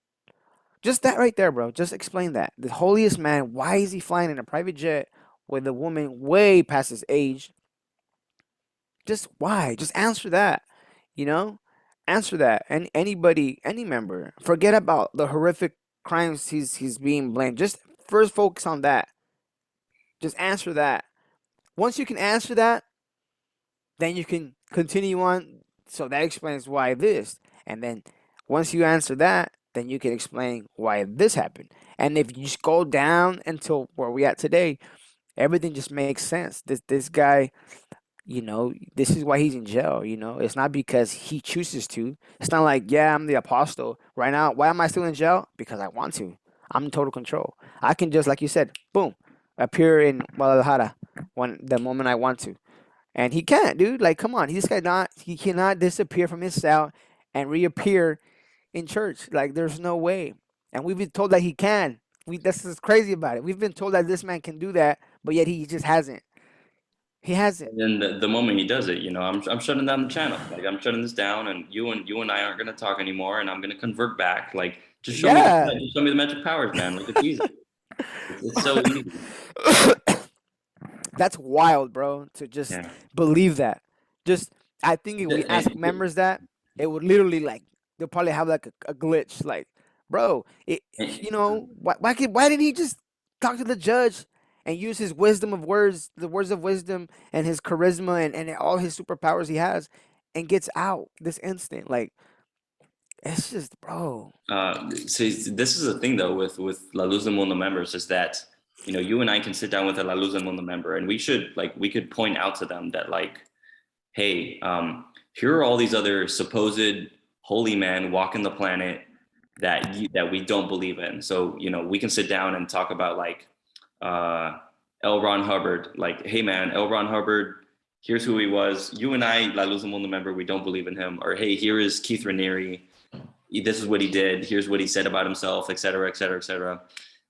[SPEAKER 2] Just that right there, bro. Just explain that. The holiest man. Why is he flying in a private jet with a woman way past his age? Just why? Just answer that. You know, answer that. And anybody, any member, forget about the horrific crimes he's being blamed. Just first focus on that. Just answer that. Once you can answer that, then you can continue on. So that explains why this. And then once you answer that, then you can explain why this happened. And if you just go down until where we at today, everything just makes sense. This guy, you know, this is why he's in jail. You know, it's not because he chooses to. It's not like, yeah, I'm the apostle right now. Why am I still in jail? Because I want to. I'm in total control. I can just, like you said, boom, appear in Guadalajara when the moment I want to. And he can't, dude. Like, come on, he cannot disappear from his cell and reappear in church. Like, there's no way. And we've been told that he can. That's what's crazy about it. We've been told that this man can do that, but yet he just hasn't. He hasn't.
[SPEAKER 1] And then the moment he does it, you know, I'm shutting down the channel. Like, I'm shutting this down, and you and I aren't gonna talk anymore, and I'm gonna convert back. Like,
[SPEAKER 2] Yeah.
[SPEAKER 1] just show me the magic powers, man. Like, it's easy. It's so easy.
[SPEAKER 2] That's wild, bro, to just
[SPEAKER 1] Yeah.
[SPEAKER 2] believe that. Just, I think if we ask
[SPEAKER 1] And,
[SPEAKER 2] members that, it would literally like, they'll probably have like a glitch. Like, bro, you know, why didn't he just talk to the judge and use his wisdom of words, the words of wisdom, and his charisma, and all his superpowers he has, and gets out this instant? Like, it's just, bro.
[SPEAKER 1] See, this is the thing though with La Luz del Mundo members is that, you know, you and I can sit down with a La Luz del Mundo member, and we could point out to them that, like, hey, here are all these other supposed holy men walking the planet that we don't believe in. So, you know, we can sit down and talk about like L. Ron Hubbard, like, hey man, L. Ron Hubbard, here's who he was. You and I, La Luz Del Mundo member, we don't believe in him. Or hey, here is Keith Raniere. This is what he did. Here's what he said about himself, et cetera, et cetera, et cetera.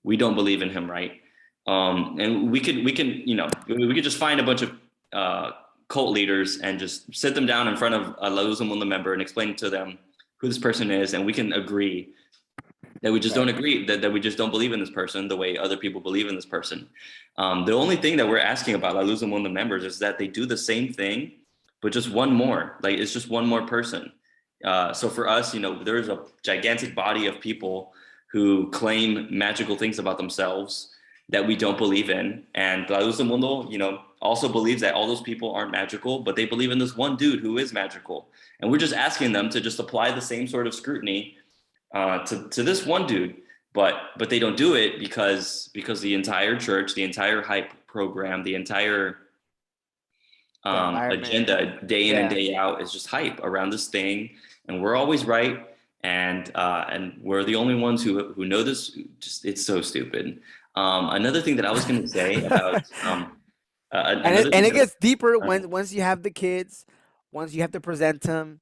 [SPEAKER 1] We don't believe in him, right? And we can, you know, we could just find a bunch of cult leaders and just sit them down in front of a La Luz Del Mundo member and explain to them who this person is, and we can agree that we just don't agree, that we just don't believe in this person the way other people believe in this person. The only thing that we're asking about La Luz Del Mundo members is that they do the same thing, but just one more, like it's just one more person. So for us, you know, there's a gigantic body of people who claim magical things about themselves that we don't believe in. And La Luz Del Mundo, you know, also believes that all those people aren't magical, but they believe in this one dude who is magical. And we're just asking them to just apply the same sort of scrutiny to this one dude, but they don't do it because the entire church, the entire hype program, the entire agenda day in and day out is just hype around this thing, and we're always right, and we're the only ones who know this. Just it's so stupid. Another thing that I was going to say about
[SPEAKER 2] and it gets deeper once you have the kids, once you have to present them,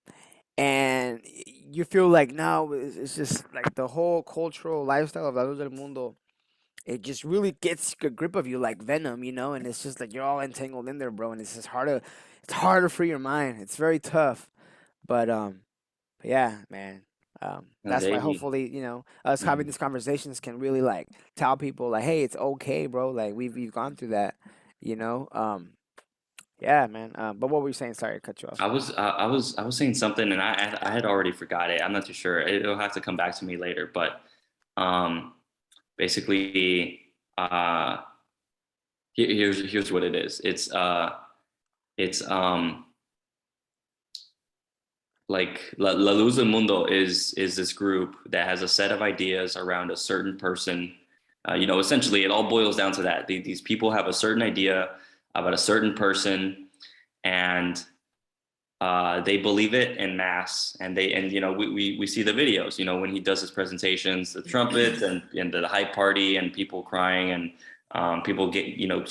[SPEAKER 2] and you feel like now it's just like the whole cultural lifestyle of La Luz del Mundo. It just really gets a grip of you like venom, you know, and it's just like you're all entangled in there, bro. And it's just it's hard to free your mind. It's very tough, but yeah, man. That's why hopefully, you know, us having these conversations can really like tell people like, hey, it's okay, bro. Like we've gone through that, you know. Yeah, man. But what were you saying? Sorry, I cut you off.
[SPEAKER 1] I was saying something, and I had already forgot it. I'm not too sure. It'll have to come back to me later. But basically, here's what it is. It's like La Luz del Mundo is this group that has a set of ideas around a certain person. You know, essentially, it all boils down to that. These people have a certain idea about a certain person, and they believe it en masse. And you know, we see the videos. You know, when he does his presentations, the trumpets and the hype party, and people crying, and people get, you know,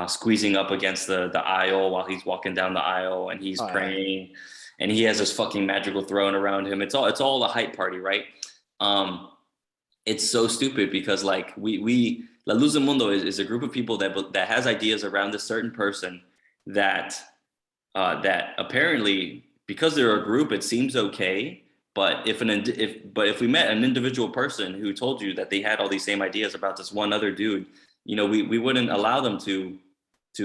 [SPEAKER 1] squeezing up against the aisle while he's walking down the aisle, and he's praying. And he has this fucking magical throne around him. It's all a hype party, right? It's so stupid because like we La Luz del Mundo is a group of people that has ideas around a certain person that apparently, because they're a group, it seems okay. But if we met an individual person who told you that they had all these same ideas about this one other dude, you know, we wouldn't allow them to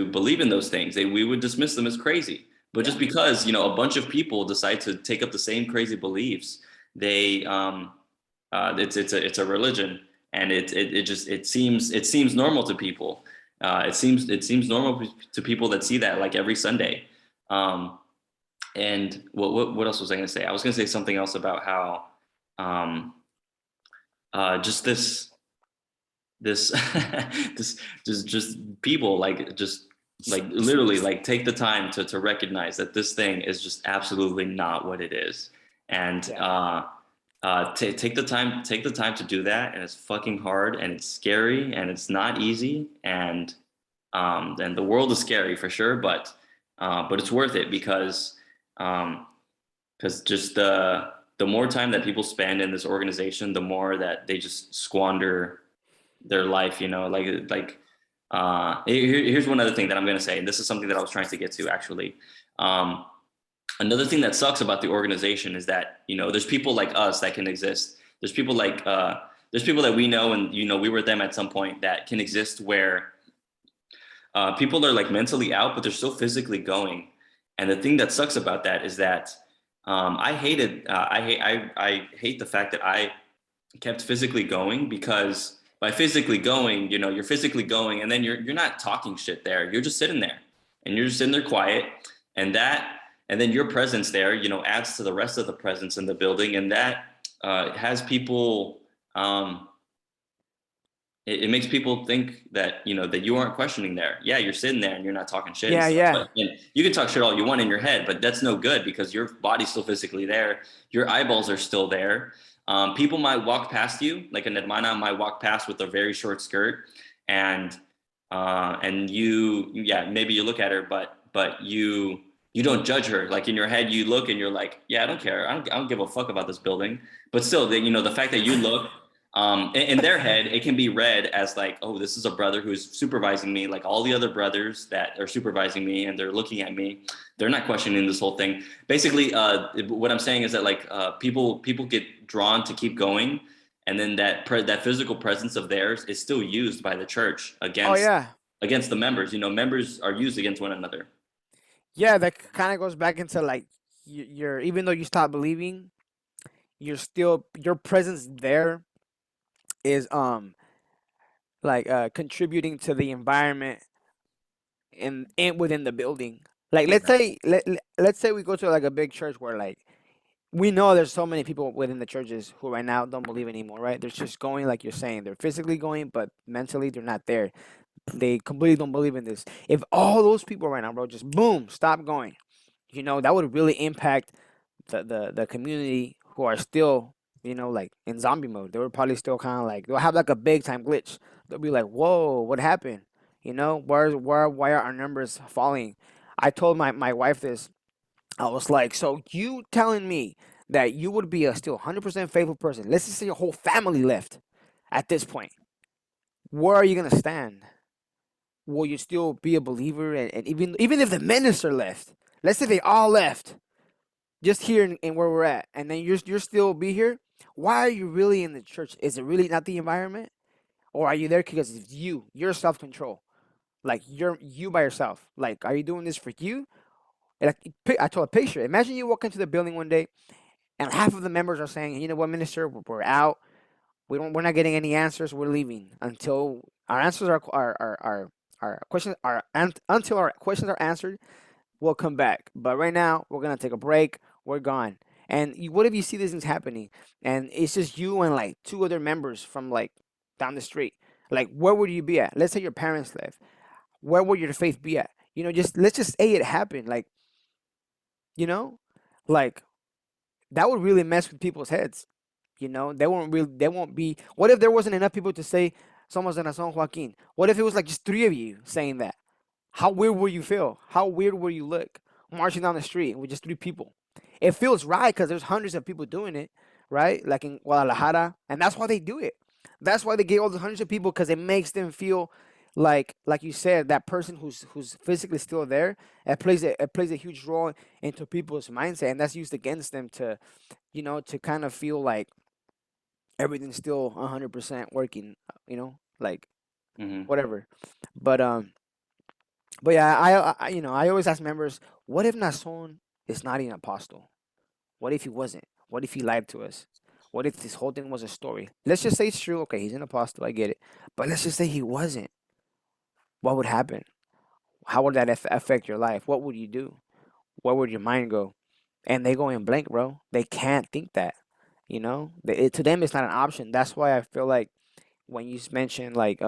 [SPEAKER 1] believe in those things. We would dismiss them as crazy. But just because, you know, a bunch of people decide to take up the same crazy beliefs, it's a religion, and it seems normal to people. It seems normal to people that see that like every Sunday. And what else was I going to say? I was going to say something else about how just this just people like literally like take the time to recognize that this thing is just absolutely not what it is, and take the time to do that. And it's fucking hard, and it's scary, and it's not easy, and the world is scary for sure, but it's worth it because just the more time that people spend in this organization, the more that they just squander their life, you know, like here's one other thing that I'm going to say, and this is something that I was trying to get to actually. Another thing that sucks about the organization is that, you know, there's people like us that can exist. There's people like there's people that we know, and you know, we were them at some point, that can exist where people are like mentally out, but they're still physically going. And the thing that sucks about that is that I hate the fact that I kept physically going, because by physically going, you know, you're physically going, and then you're not talking shit there. You're just sitting there, and you're just sitting there quiet, and then your presence there, you know, adds to the rest of the presence in the building, and that has people. It makes people think that, you know, that you aren't questioning there. Yeah, you're sitting there and you're not talking shit.
[SPEAKER 2] Yeah.
[SPEAKER 1] But you can talk shit all you want in your head, but that's no good because your body's still physically there. Your eyeballs are still there. People might walk past you, like an hermana might walk past with a very short skirt, and yeah, maybe you look at her, but you don't judge her. Like in your head, you look and you're like, yeah, I don't care. I don't give a fuck about this building. But still, the fact that you look, in their head, it can be read as like, oh, this is a brother who's supervising me, like all the other brothers that are supervising me, and they're looking at me. They're not questioning this whole thing. Basically, what I'm saying is that like people get drawn to keep going, and then that physical presence of theirs is still used by the church
[SPEAKER 2] Oh yeah.
[SPEAKER 1] against the members. Members are used against one another.
[SPEAKER 2] Yeah, that kind of goes back into like you're even though you stop believing, you're still your presence there is like contributing to the environment in within the building. Like
[SPEAKER 1] Yeah.
[SPEAKER 2] let's say we go to like a big church where like we know there's so many people within the churches who right now don't believe anymore, right? They're just going like you're saying, they're physically going, but mentally they're not there. They completely don't believe in this. If all those people right now, bro, just boom, stop going, that would really impact the community who are still, like in zombie mode. They were probably still kind of like they'll have like a big time glitch. They'll be like, "Whoa, what happened? Why are our numbers falling?" I told my wife this. I was like, "So you telling me that you would be a still 100% faithful person? Let's just say your whole family left at this point. Where are you gonna stand? Will you still be a believer? And even if the minister left, let's say they all left." Just here in where we're at, and then you're still be here. Why are you really in the church? Is it really not the environment, or are you there because it's your self control? Like you by yourself. Like, are you doing this for you? And I told a picture. Imagine you walk into the building one day, and half of the members are saying, "You know what, minister, we're out. We're not getting any answers. We're leaving until our answers our questions are until our questions are answered. We'll come back. But right now, we're gonna take a break. We're gone." And what if you see these things happening, and it's just you and like two other members from like down the street? Like, where would you be at? Let's say your parents left. Where would your faith be at? Just let's just say it happened. Like, you know, like that would really mess with people's heads. They won't be. What if there wasn't enough people to say "Somos de Nación Joaquin"? What if it was like just three of you saying that? How weird will you feel? How weird will you look marching down the street with just three people? It feels right because there's hundreds of people doing it, right? Like in Guadalajara, and that's why they do it. That's why they get all the hundreds of people because it makes them feel like you said, that person who's physically still there. It plays a huge role into people's mindset, and that's used against them to kind of feel like everything's still 100% working. Like
[SPEAKER 1] Hmm.
[SPEAKER 2] whatever. But yeah, I always ask members, what if Nason is not an apostle? What if he wasn't? What if he lied to us? What if this whole thing was a story? Let's just say it's true. Okay, he's an apostle. I get it. But let's just say he wasn't. What would happen? How would that affect your life? What would you do? Where would your mind go? And they go in blank, bro. They can't think that. To them, it's not an option. That's why I feel like when you mention like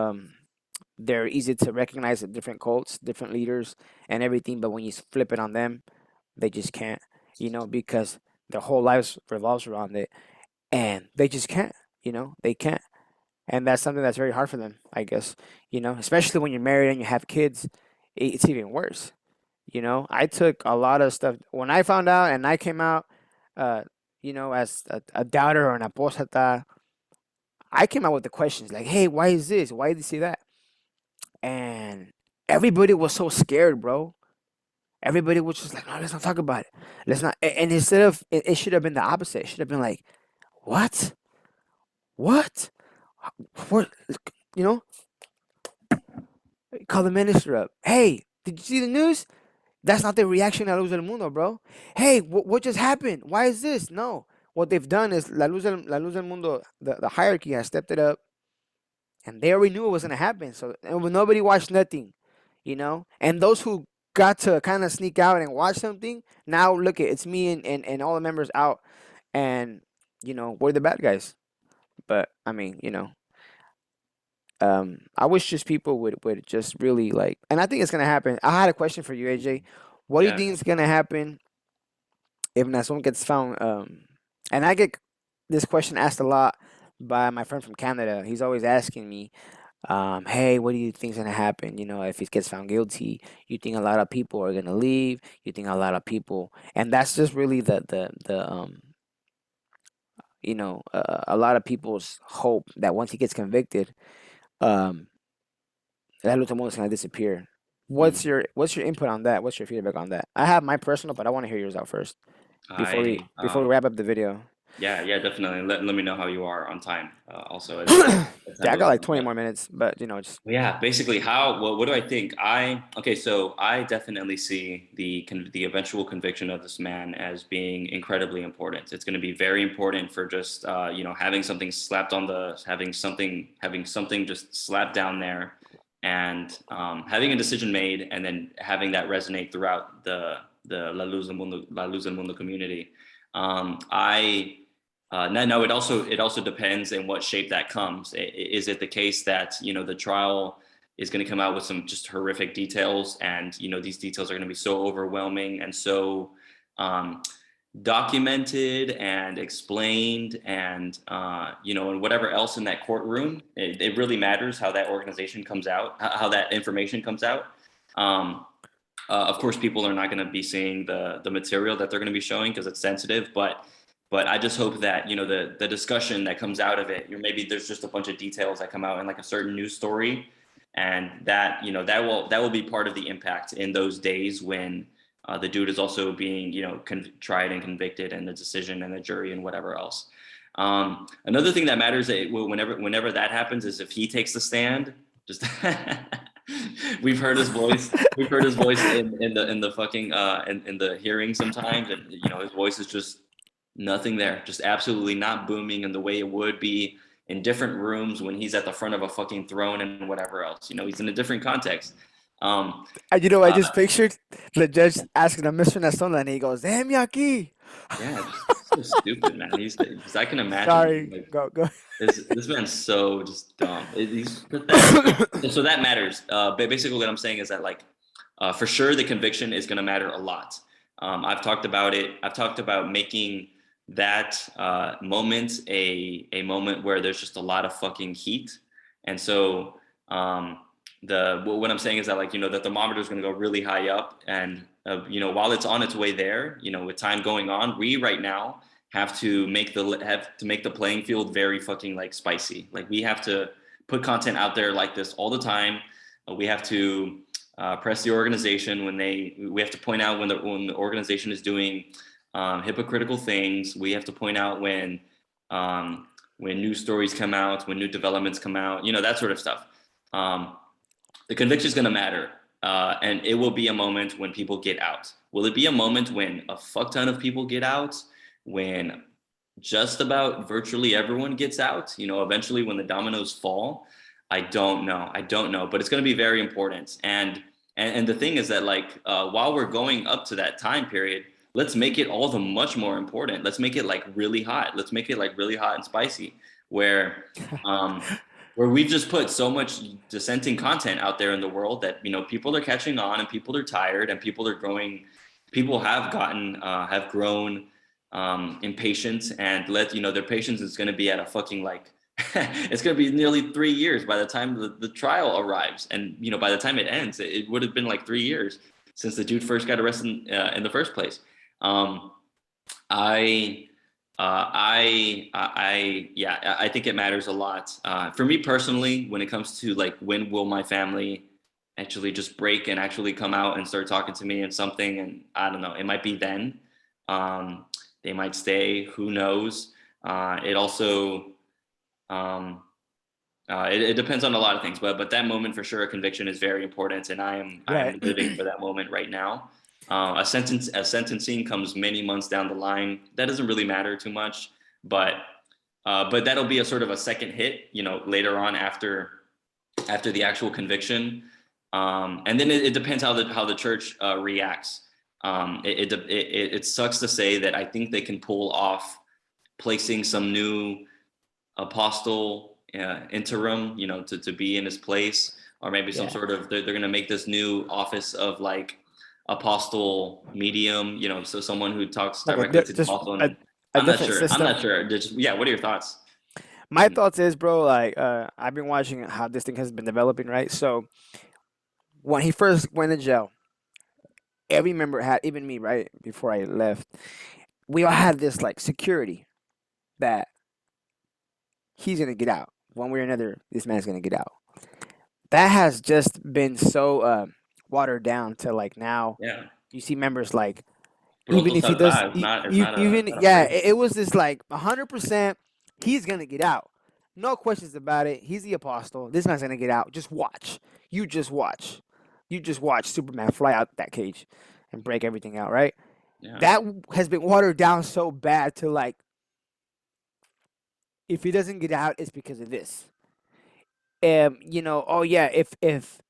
[SPEAKER 2] they're easy to recognize the different cults, different leaders, and everything. But when you flip it on them, they just can't, because their whole lives revolves around it, and they just can't, they can't. And that's something that's very hard for them, I guess, especially when you're married and you have kids, it's even worse. I took a lot of stuff when I found out and I came out, uh, as a doubter or an apostata. I came out with the questions like, hey, why is this? Why did you say that? And everybody was so scared, bro. Everybody was just like, no, let's not talk about it. Let's not. And instead of it should have been the opposite. It should have been like, what? What? What? You know? Call the minister up. Hey, did you see the news? That's not the reaction at Luz del Mundo, bro. Hey, what just happened? Why is this? No. What they've done is La Luz del Mundo, the hierarchy has stepped it up, and they already knew it was gonna happen. So and nobody watched nothing, And those who got to kind of sneak out and watch something, now look at it's me and all the members out, and we're the bad guys. But I mean, I wish just people would just really like, and I think it's gonna happen. I had a question for you, AJ. What do you
[SPEAKER 1] Yeah.
[SPEAKER 2] think is gonna happen if Nason gets found? And I get this question asked a lot by my friend from Canada. He's always asking me, hey, what do you think's gonna happen? You know, if he gets found guilty, you think a lot of people are gonna leave? You think a lot of people, and that's just really the a lot of people's hope that once he gets convicted, um, La Luz Del Mundo is gonna disappear.
[SPEAKER 1] Mm.
[SPEAKER 2] What's your input on that? What's your feedback on that? I have my personal, but I want to hear yours out first before we
[SPEAKER 1] I
[SPEAKER 2] before we wrap up the video.
[SPEAKER 1] Yeah, definitely. Let me know how you are on time. Also, as time
[SPEAKER 2] Yeah, I got
[SPEAKER 1] goes
[SPEAKER 2] like
[SPEAKER 1] on.
[SPEAKER 2] 20 more minutes, but just
[SPEAKER 1] Yeah, basically, what do I think? Okay, so I definitely see the eventual conviction of this man as being incredibly important. It's going to be very important for just having something slapped on the having something just slapped down there, and having a decision made, and then having that resonate throughout the La Luz del Mundo community. I no, it also depends in what shape that comes. Is it the case that the trial is going to come out with some just horrific details, and these details are going to be so overwhelming and so um, documented and explained, and and whatever else in that courtroom, it really matters how that organization comes out, how that information comes out. Um, of course, people are not going to be seeing the material that they're going to be showing because it's sensitive, but I just hope that the discussion that comes out of it, maybe there's just a bunch of details that come out in like a certain news story, and that that will be part of the impact in those days when the dude is also being tried and convicted, and the decision and the jury and whatever else. Another thing that matters whenever that happens is if he takes the stand. Just we've heard his voice. We've heard his voice in the fucking in the hearing sometimes, and his voice is just nothing there, just absolutely not booming in the way it would be in different rooms when he's at the front of a fucking throne and whatever else. He's in a different context. Um,
[SPEAKER 2] I
[SPEAKER 1] uh,
[SPEAKER 2] just pictured the judge asking a Mr. Nastola, and he goes, "Damn, Yaki."
[SPEAKER 1] yeah, just so stupid, man. I can imagine
[SPEAKER 2] Sorry,
[SPEAKER 1] like
[SPEAKER 2] go.
[SPEAKER 1] this man's so just dumb. He's pathetic. So that matters. But basically, what I'm saying is that for sure the conviction is going to matter a lot. I've talked about it. I've talked about making that moment a moment where there's just a lot of fucking heat, and so what I'm saying is that the thermometer is going to go really high up, and while it's on its way there, with time going on, we right now have to make the playing field very fucking spicy. We have to put content out there like this all the time. We have to press the organization we have to point out when the organization is doing hypocritical things. We have to point out when news stories come out, when new developments come out, that sort of stuff. The conviction is going to matter, and it will be a moment when people get out. Will it be a moment when a fuck ton of people get out? When just about virtually everyone gets out? Eventually when the dominoes fall? I don't know, but it's going to be very important. And the thing is that while we're going up to that time period, let's make it all the much more important. Let's make it really hot. Let's make it really hot and spicy, where we've just put so much dissenting content out there in the world that people are catching on, and people are tired, and people have grown impatient, and their patience is going to be at a fucking it's going to be nearly 3 years by the time the trial arrives, and by the time it ends, it would have been 3 years since the dude first got arrested in the first place. I think it matters a lot. For me personally, when it comes to when will my family actually just break and actually come out and start talking to me and something, and I don't know, it might be then. They might stay, who knows? It also it depends on a lot of things, but that moment for sure, a conviction is very important, and I'm
[SPEAKER 2] Right.
[SPEAKER 1] living for that moment right now. A sentencing comes many months down the line. That doesn't really matter too much, but that'll be a sort of a second hit, later on after the actual conviction, and then it depends how the church reacts. It sucks to say that I think they can pull off placing some new apostle interim, to be in his place, or maybe some
[SPEAKER 2] Yeah.
[SPEAKER 1] sort of they're going to make this new office of apostle medium, so someone who talks
[SPEAKER 2] Like
[SPEAKER 1] directly to the
[SPEAKER 2] just
[SPEAKER 1] apostle.
[SPEAKER 2] a
[SPEAKER 1] I'm not
[SPEAKER 2] different
[SPEAKER 1] sure. I'm
[SPEAKER 2] system.
[SPEAKER 1] not sure. Just yeah. What are your thoughts?
[SPEAKER 2] My thoughts is, bro, like I've been watching how this thing has been developing, right? So when he first went to jail, every member had, even me, right before I left, we all had this like security that he's gonna get out one way or another. This man's gonna get out. That has just been so watered down to like now.
[SPEAKER 1] Yeah.
[SPEAKER 2] You see members like
[SPEAKER 1] Pronto
[SPEAKER 2] even if he does,
[SPEAKER 1] saltar is
[SPEAKER 2] even
[SPEAKER 1] not
[SPEAKER 2] yeah,
[SPEAKER 1] afraid.
[SPEAKER 2] it was this like 100%. He's gonna get out, no questions about it. He's the apostle. This man's gonna get out. Just watch. You just watch. You just watch Superman fly out that cage and break everything out. Right.
[SPEAKER 1] Yeah.
[SPEAKER 2] That has been watered down so bad to like if he doesn't get out, it's because of this. Oh yeah, if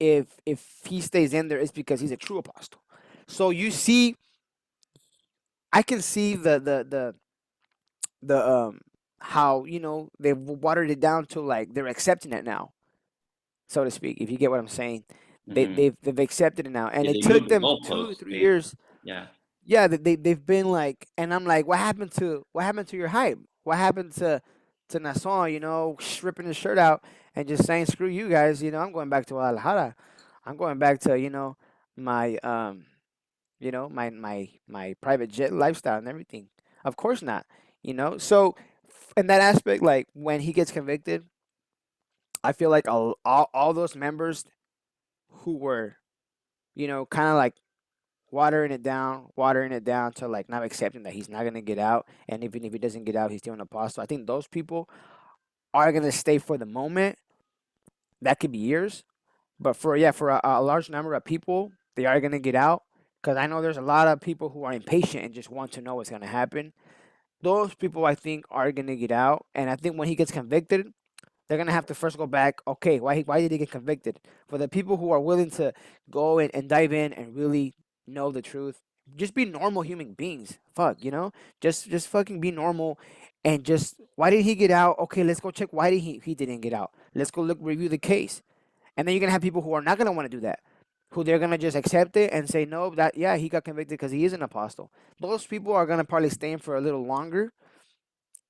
[SPEAKER 2] he stays in there, it's because he's a true apostle. So you see, I can see the how they've watered it down to like they're accepting it now, so to speak. If you get what I'm saying,
[SPEAKER 1] Hmm.
[SPEAKER 2] they've accepted it now, and
[SPEAKER 1] Yeah,
[SPEAKER 2] it
[SPEAKER 1] they
[SPEAKER 2] took
[SPEAKER 1] moved the
[SPEAKER 2] them two
[SPEAKER 1] goalposts.
[SPEAKER 2] three years.
[SPEAKER 1] Yeah.
[SPEAKER 2] Yeah, they've been like, and I'm like, what happened to your hype? What happened to Nason? Ripping his shirt out and just saying, "Screw you guys." I'm going back to Guadalajara. I'm going back to my my private jet lifestyle and everything. Of course not. So in that aspect, like when he gets convicted, I feel like all those members who were kind of like watering it down to like not accepting that he's not gonna get out, and even if he doesn't get out, he's still an apostle. I think those people are gonna stay for the moment. That could be years, but for a large number of people, they are gonna get out. Because I know there's a lot of people who are impatient and just want to know what's gonna happen. Those people, I think, are gonna get out, and I think when he gets convicted, they're gonna have to first go back. Okay, why did he get convicted? For the people who are willing to go in and dive in and really know the truth, just be normal human beings. Fuck, just fucking be normal, and just why did he get out? Okay, let's go check why did he didn't get out. Let's go review the case, and then you're gonna have people who are not gonna want to do that, who they're gonna just accept it and say no, that yeah he got convicted because he is an apostle. Those people are gonna probably stay in for a little longer,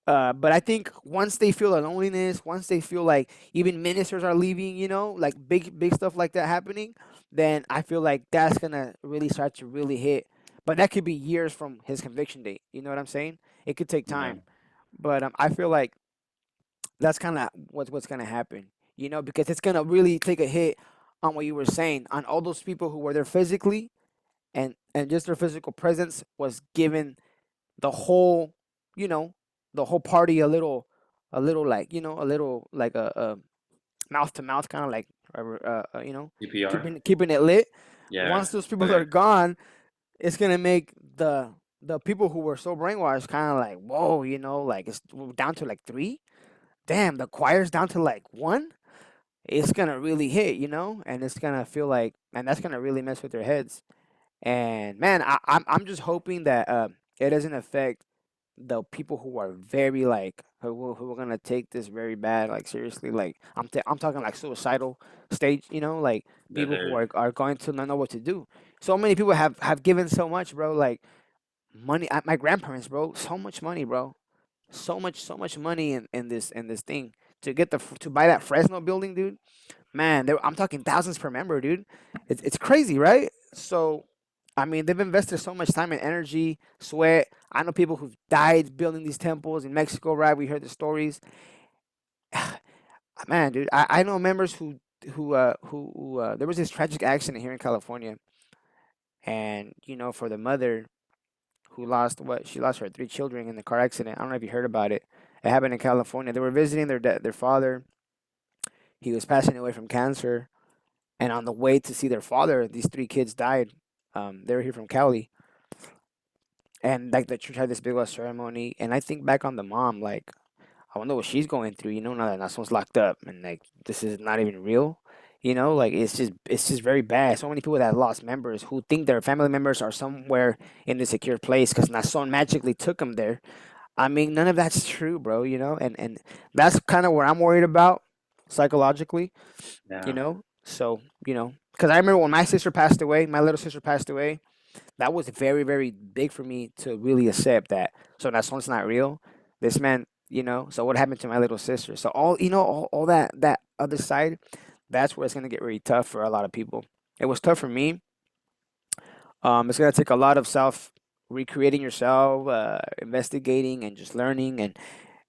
[SPEAKER 2] but I think once they feel the loneliness, once they feel like even ministers are leaving, like big stuff like that happening, then I feel like that's gonna really start to really hit. But that could be years from his conviction date. You know what I'm saying? It could take
[SPEAKER 1] Yeah.
[SPEAKER 2] time, but I feel like that's kind of what's gonna happen. Because it's gonna really take a hit on what you were saying on all those people who were there physically, and just their physical presence was given the whole, you know, the whole party a little like, a little like a mouth to mouth kind of like,
[SPEAKER 1] CPR.
[SPEAKER 2] keeping it lit.
[SPEAKER 1] Yeah.
[SPEAKER 2] Once those people are
[SPEAKER 1] Okay.
[SPEAKER 2] gone, it's gonna make the people who were so brainwashed kind of like, whoa, like it's down to like three. Damn, the choir's down to like one. It's gonna really hit, and it's gonna feel like, and that's gonna really mess with their heads. And man, I'm just hoping that it doesn't affect the people who are very like who are gonna take this very bad, like seriously, like I'm talking like suicidal stage, like
[SPEAKER 1] That
[SPEAKER 2] people who
[SPEAKER 1] they're
[SPEAKER 2] are going to not know what to do. So many people have given so much, bro. Like money, my grandparents, bro, so much money, bro, so much money in this thing to get to buy that Fresno building, dude. Man, I'm talking thousands per member, dude. It's crazy, right? So, I mean, they've invested so much time and energy, sweat. I know people who've died building these temples in Mexico, right? We heard the stories. Man, dude, I know members who there was this tragic accident here in California, and for the mother who lost she lost her three children in the car accident. I don't know if you heard about it. It happened in California. They were visiting their father. He was passing away from cancer. And on the way to see their father, these three kids died. They were here from Cali, and like the church had this big old ceremony. And I think back on the mom, like I wonder what she's going through. Now that Nason's locked up, and like this is not even real. Like it's just very bad. So many people that lost members who think their family members are somewhere in the secure place because Nason magically took them there. I mean, none of that's true, bro. And that's kind of what I'm worried about psychologically.
[SPEAKER 1] yeah.
[SPEAKER 2] So because I remember when my sister passed away, my little sister passed away. that was very, very big for me to really accept that. So that song's not real. This man, so what happened to my little sister? So all that other side, that's where it's gonna get really tough for a lot of people. It was tough for me. It's gonna take a lot of self recreating yourself, investigating, and just learning,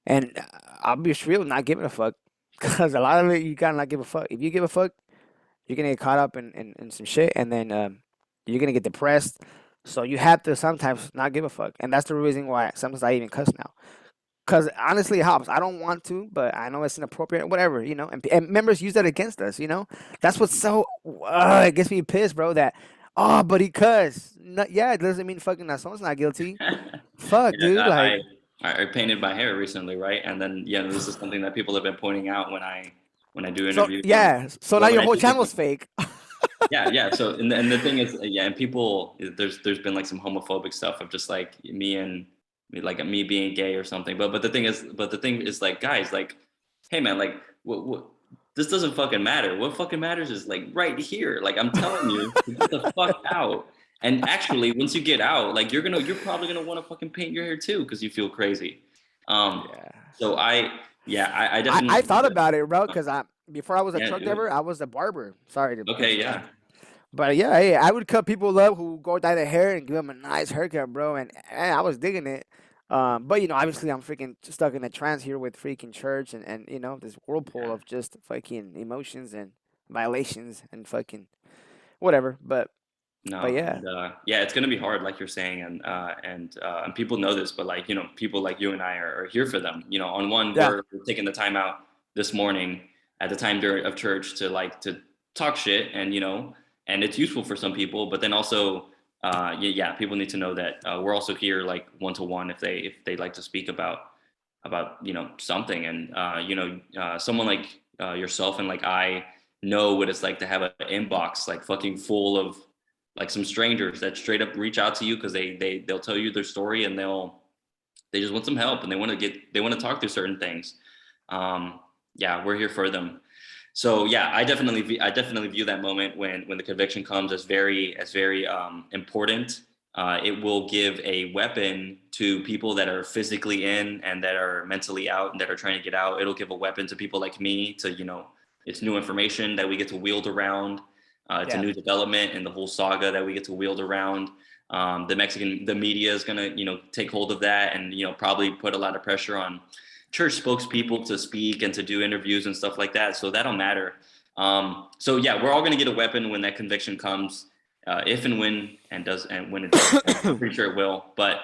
[SPEAKER 2] and I'll be real, not giving a fuck, because a lot of it you gotta not give a fuck. If you give a fuck, you're gonna get caught up in some shit, and then you're gonna get depressed. So you have to sometimes not give a fuck, and that's the reason why sometimes I even cuss now. Cause honestly, it helps. I don't want to, but I know it's inappropriate, whatever, And members use that against us, That's what's so it gets me pissed, bro. That but he cussed. No, yeah, it doesn't mean fucking that someone's not guilty. Fuck,
[SPEAKER 1] Yeah,
[SPEAKER 2] dude. Like,
[SPEAKER 1] I painted my hair recently, right? And then this is something that people have been pointing out when I do
[SPEAKER 2] so
[SPEAKER 1] interviews.
[SPEAKER 2] yeah. So now
[SPEAKER 1] Well, when
[SPEAKER 2] your
[SPEAKER 1] I
[SPEAKER 2] whole
[SPEAKER 1] do like
[SPEAKER 2] channel's fake.
[SPEAKER 1] yeah. So and the thing is, and people, there's been like some homophobic stuff of just like me being gay or something. But the thing is like, guys, like, hey man, like what this doesn't fucking matter. What fucking matters is like right here. Like I'm telling you to get the fuck out. And actually, once you get out, like you're probably gonna want to fucking paint your hair too because you feel crazy.
[SPEAKER 2] Yeah.
[SPEAKER 1] So I
[SPEAKER 2] I
[SPEAKER 1] definitely
[SPEAKER 2] thought about it, bro, because before I was a
[SPEAKER 1] yeah,
[SPEAKER 2] truck
[SPEAKER 1] do it.
[SPEAKER 2] driver, I was a barber. Sorry to
[SPEAKER 1] Okay,
[SPEAKER 2] bust your ass.
[SPEAKER 1] yeah.
[SPEAKER 2] But yeah, hey, I would cut people up who go dye their hair and give them a nice haircut, bro. And I was digging it. But obviously I'm freaking stuck in a trance here with freaking church and this whirlpool
[SPEAKER 1] Yeah.
[SPEAKER 2] of just fucking emotions and violations and fucking whatever. But
[SPEAKER 1] No,
[SPEAKER 2] yeah,
[SPEAKER 1] and yeah, it's gonna be hard, like you're saying, and people know this, but like people like you and I are here for them. On one,
[SPEAKER 2] yeah,
[SPEAKER 1] we're taking the time out this morning at the time during of church to talk shit, and it's useful for some people, but then also, yeah, people need to know that we're also here like one to one if they like to speak about something, and someone like yourself and like I know what it's like to have an inbox like fucking full of like some strangers that straight up reach out to you because they'll tell you their story and they just want some help and they want to talk through certain things. Yeah, we're here for them. So yeah, I definitely view that moment when the conviction comes as very important. It will give a weapon to people that are physically in and that are mentally out and that are trying to get out. It'll give a weapon to people like me to it's new information that we get to wield around. It's a
[SPEAKER 2] yeah,
[SPEAKER 1] new development in the whole saga that we get to wield around. The media is gonna take hold of that and probably put a lot of pressure on church spokespeople to speak and to do interviews and stuff like that. So that'll matter. So yeah, we're all going to get a weapon when that conviction comes, if and when it does. I'm pretty sure it will. But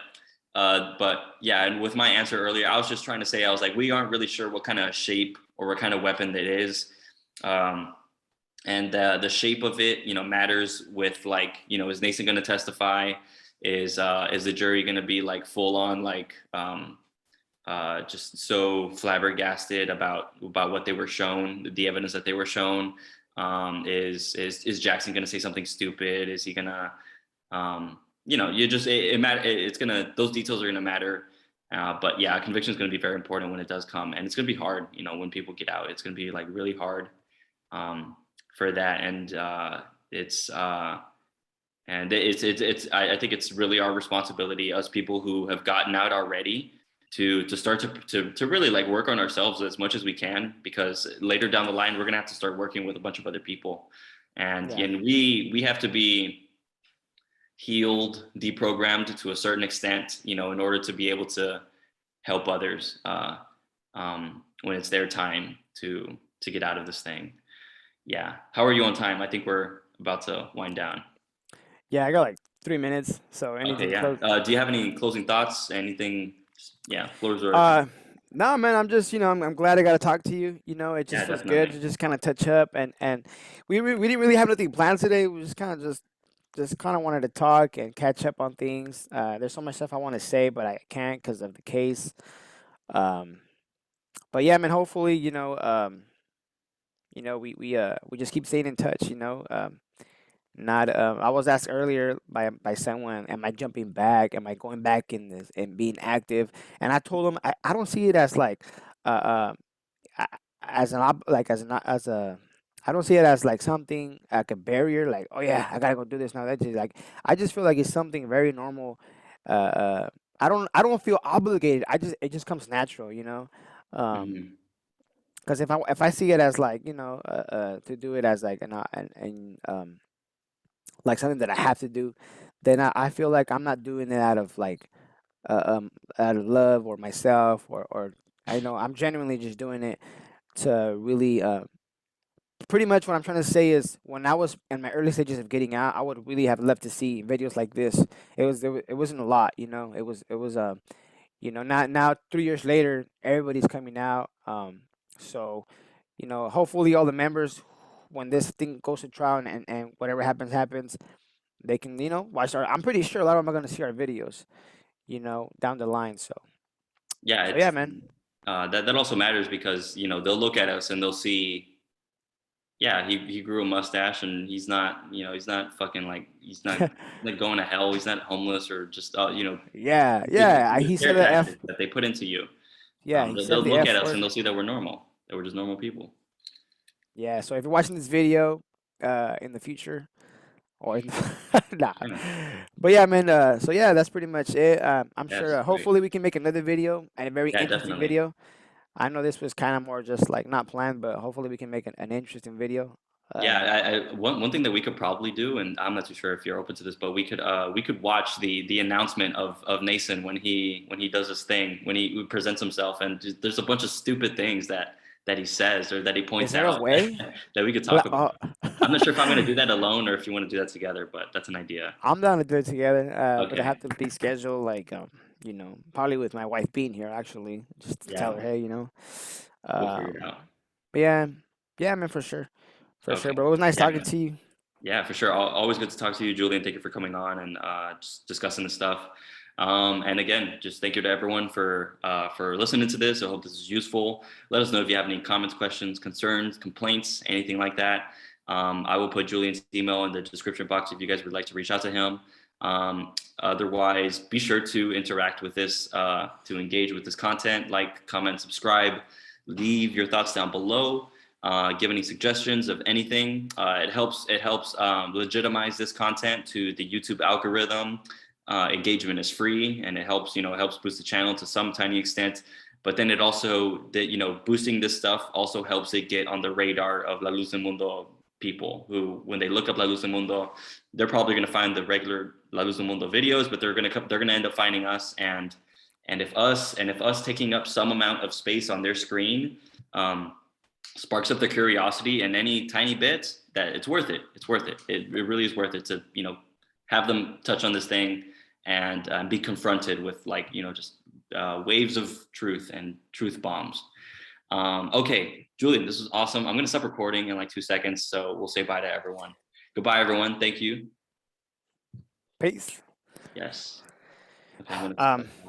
[SPEAKER 1] yeah, and with my answer earlier, I was just trying to say I was like, we aren't really sure what kind of shape or what kind of weapon it is. And the shape of it, matters with like, is Nathan going to testify? Is the jury going to be like full on like just so flabbergasted about what they were shown, the evidence that they were shown? Is Jackson going to say something stupid? Is he going to, you just it matter. It's gonna those details are going to matter. But yeah, conviction is going to be very important when it does come, and it's going to be hard. When people get out, it's going to be like really hard for that, and I think it's really our responsibility as people who have gotten out already to start to really like work on ourselves as much as we can, because later down the line we're gonna have to start working with a bunch of other people, and
[SPEAKER 2] yeah,
[SPEAKER 1] and we have to be healed, deprogrammed to a certain extent, in order to be able to help others when it's their time to get out of this thing. Yeah. How are you on time? I think we're about to wind down.
[SPEAKER 2] yeah. I got like 3 minutes. So
[SPEAKER 1] Okay,
[SPEAKER 2] anything
[SPEAKER 1] yeah.
[SPEAKER 2] close?
[SPEAKER 1] Do you have any closing thoughts? Anything? Yeah, floor's yours.
[SPEAKER 2] Uh, no, man. I'm just, I'm glad I got to talk to you. It just
[SPEAKER 1] Yeah,
[SPEAKER 2] feels good
[SPEAKER 1] definitely.
[SPEAKER 2] to just kind of touch up and we didn't really have nothing planned today. We just kind of just kind of wanted to talk and catch up on things. There's so much stuff I want to say, but I can't because of the case. Um, but yeah, man. Hopefully, we just keep staying in touch. Not I was asked earlier by someone, am I jumping back? Am I going back in this and being active? And I told them I don't see it as like uh, uh as an like as an as a I don't see it as like something like a barrier, like, oh yeah, I gotta go do this now. That's just like, I just feel like it's something very normal. I don't feel obligated. It just comes natural, you know.
[SPEAKER 1] Hmm.
[SPEAKER 2] Because if I see it as like, you know, to do it as like like something that I have to do, then I feel like I'm not doing it out of like uh, um out of love or myself, or I know I'm genuinely just doing it to really pretty much what I'm trying to say is when I was in my early stages of getting out, I would really have loved to see videos like this. It wasn't a lot, you know. It was you know, not now 3 years later, everybody's coming out. So you know, hopefully all the members, when this thing goes to trial and whatever happens, they can, you know, watch our. I'm pretty sure a lot of them are gonna see our videos, you know, down the line.
[SPEAKER 1] Yeah,
[SPEAKER 2] So yeah,
[SPEAKER 1] it's
[SPEAKER 2] man.
[SPEAKER 1] that also matters because they'll look at us and they'll see, yeah, he grew a mustache and he's not, he's not fucking like he's not like going to hell. He's not homeless or just
[SPEAKER 2] Yeah,
[SPEAKER 1] through
[SPEAKER 2] yeah.
[SPEAKER 1] the
[SPEAKER 2] He
[SPEAKER 1] scare
[SPEAKER 2] said the F.
[SPEAKER 1] tactics that they put into you.
[SPEAKER 2] Yeah, he
[SPEAKER 1] They'll
[SPEAKER 2] said the
[SPEAKER 1] look at
[SPEAKER 2] F
[SPEAKER 1] us and
[SPEAKER 2] word.
[SPEAKER 1] they'll see that we're normal, that we're just normal people.
[SPEAKER 2] Yeah. So if you're watching this video, in the future, or in nah.
[SPEAKER 1] Yeah,
[SPEAKER 2] But yeah, man. So yeah, that's pretty much it. I'm sure.
[SPEAKER 1] that's great.
[SPEAKER 2] Hopefully, we can make another video and a very
[SPEAKER 1] Yeah,
[SPEAKER 2] interesting
[SPEAKER 1] definitely.
[SPEAKER 2] video. I know this was kind of more just like not planned, but hopefully we can make an interesting video.
[SPEAKER 1] Yeah,
[SPEAKER 2] Um,
[SPEAKER 1] one thing that we could probably do, and I'm not too sure if you're open to this, but we could watch the announcement of Nason when he does his thing, when he presents himself, and just, there's a bunch of stupid things that he says or that he
[SPEAKER 2] is
[SPEAKER 1] points
[SPEAKER 2] there a
[SPEAKER 1] out
[SPEAKER 2] way?
[SPEAKER 1] that we could
[SPEAKER 2] Like,
[SPEAKER 1] talk about. I'm not sure if I'm going to do that alone or if you want to do that together, but that's an idea.
[SPEAKER 2] I'm down to do it together, but I
[SPEAKER 1] Okay.
[SPEAKER 2] have to be scheduled like you know, probably with my wife being here actually, just to tell
[SPEAKER 1] Yeah,
[SPEAKER 2] her, hey, you know.
[SPEAKER 1] we'll figure it
[SPEAKER 2] Um,
[SPEAKER 1] out.
[SPEAKER 2] but yeah, yeah, man, for sure.
[SPEAKER 1] Okay.
[SPEAKER 2] But it was nice
[SPEAKER 1] Yeah,
[SPEAKER 2] talking
[SPEAKER 1] man.
[SPEAKER 2] to you.
[SPEAKER 1] Yeah, for sure. Always good to talk to you, Julian. Thank you for coming on and just discussing this stuff. And again, just thank you to everyone for listening to this. I hope this is useful. Let us know if you have any comments, questions, concerns, complaints, anything like that. I will put Julian's email in the description box if you guys would like to reach out to him. Otherwise, be sure to interact with this, to engage with this content, like, comment, subscribe, leave your thoughts down below. Give any suggestions of anything. It helps legitimize this content to the YouTube algorithm. Engagement is free, and it helps boost the channel to some tiny extent. But then it also boosting this stuff also helps it get on the radar of La Luz Del Mundo people who, when they look up La Luz Del Mundo, they're probably going to find the regular La Luz Del Mundo videos, but they're going to end up finding us, and if us taking up some amount of space on their screen sparks up their curiosity in any tiny bit, that it's worth it. It's worth it. It really is worth it to have them touch on this thing and be confronted with just waves of truth and truth bombs. Okay, Julian, this was awesome. I'm gonna stop recording in like 2 seconds, so we'll say bye to everyone. Goodbye, everyone. Thank you.
[SPEAKER 2] Peace.
[SPEAKER 1] Yes. Okay, I'm gonna.
[SPEAKER 2] Um,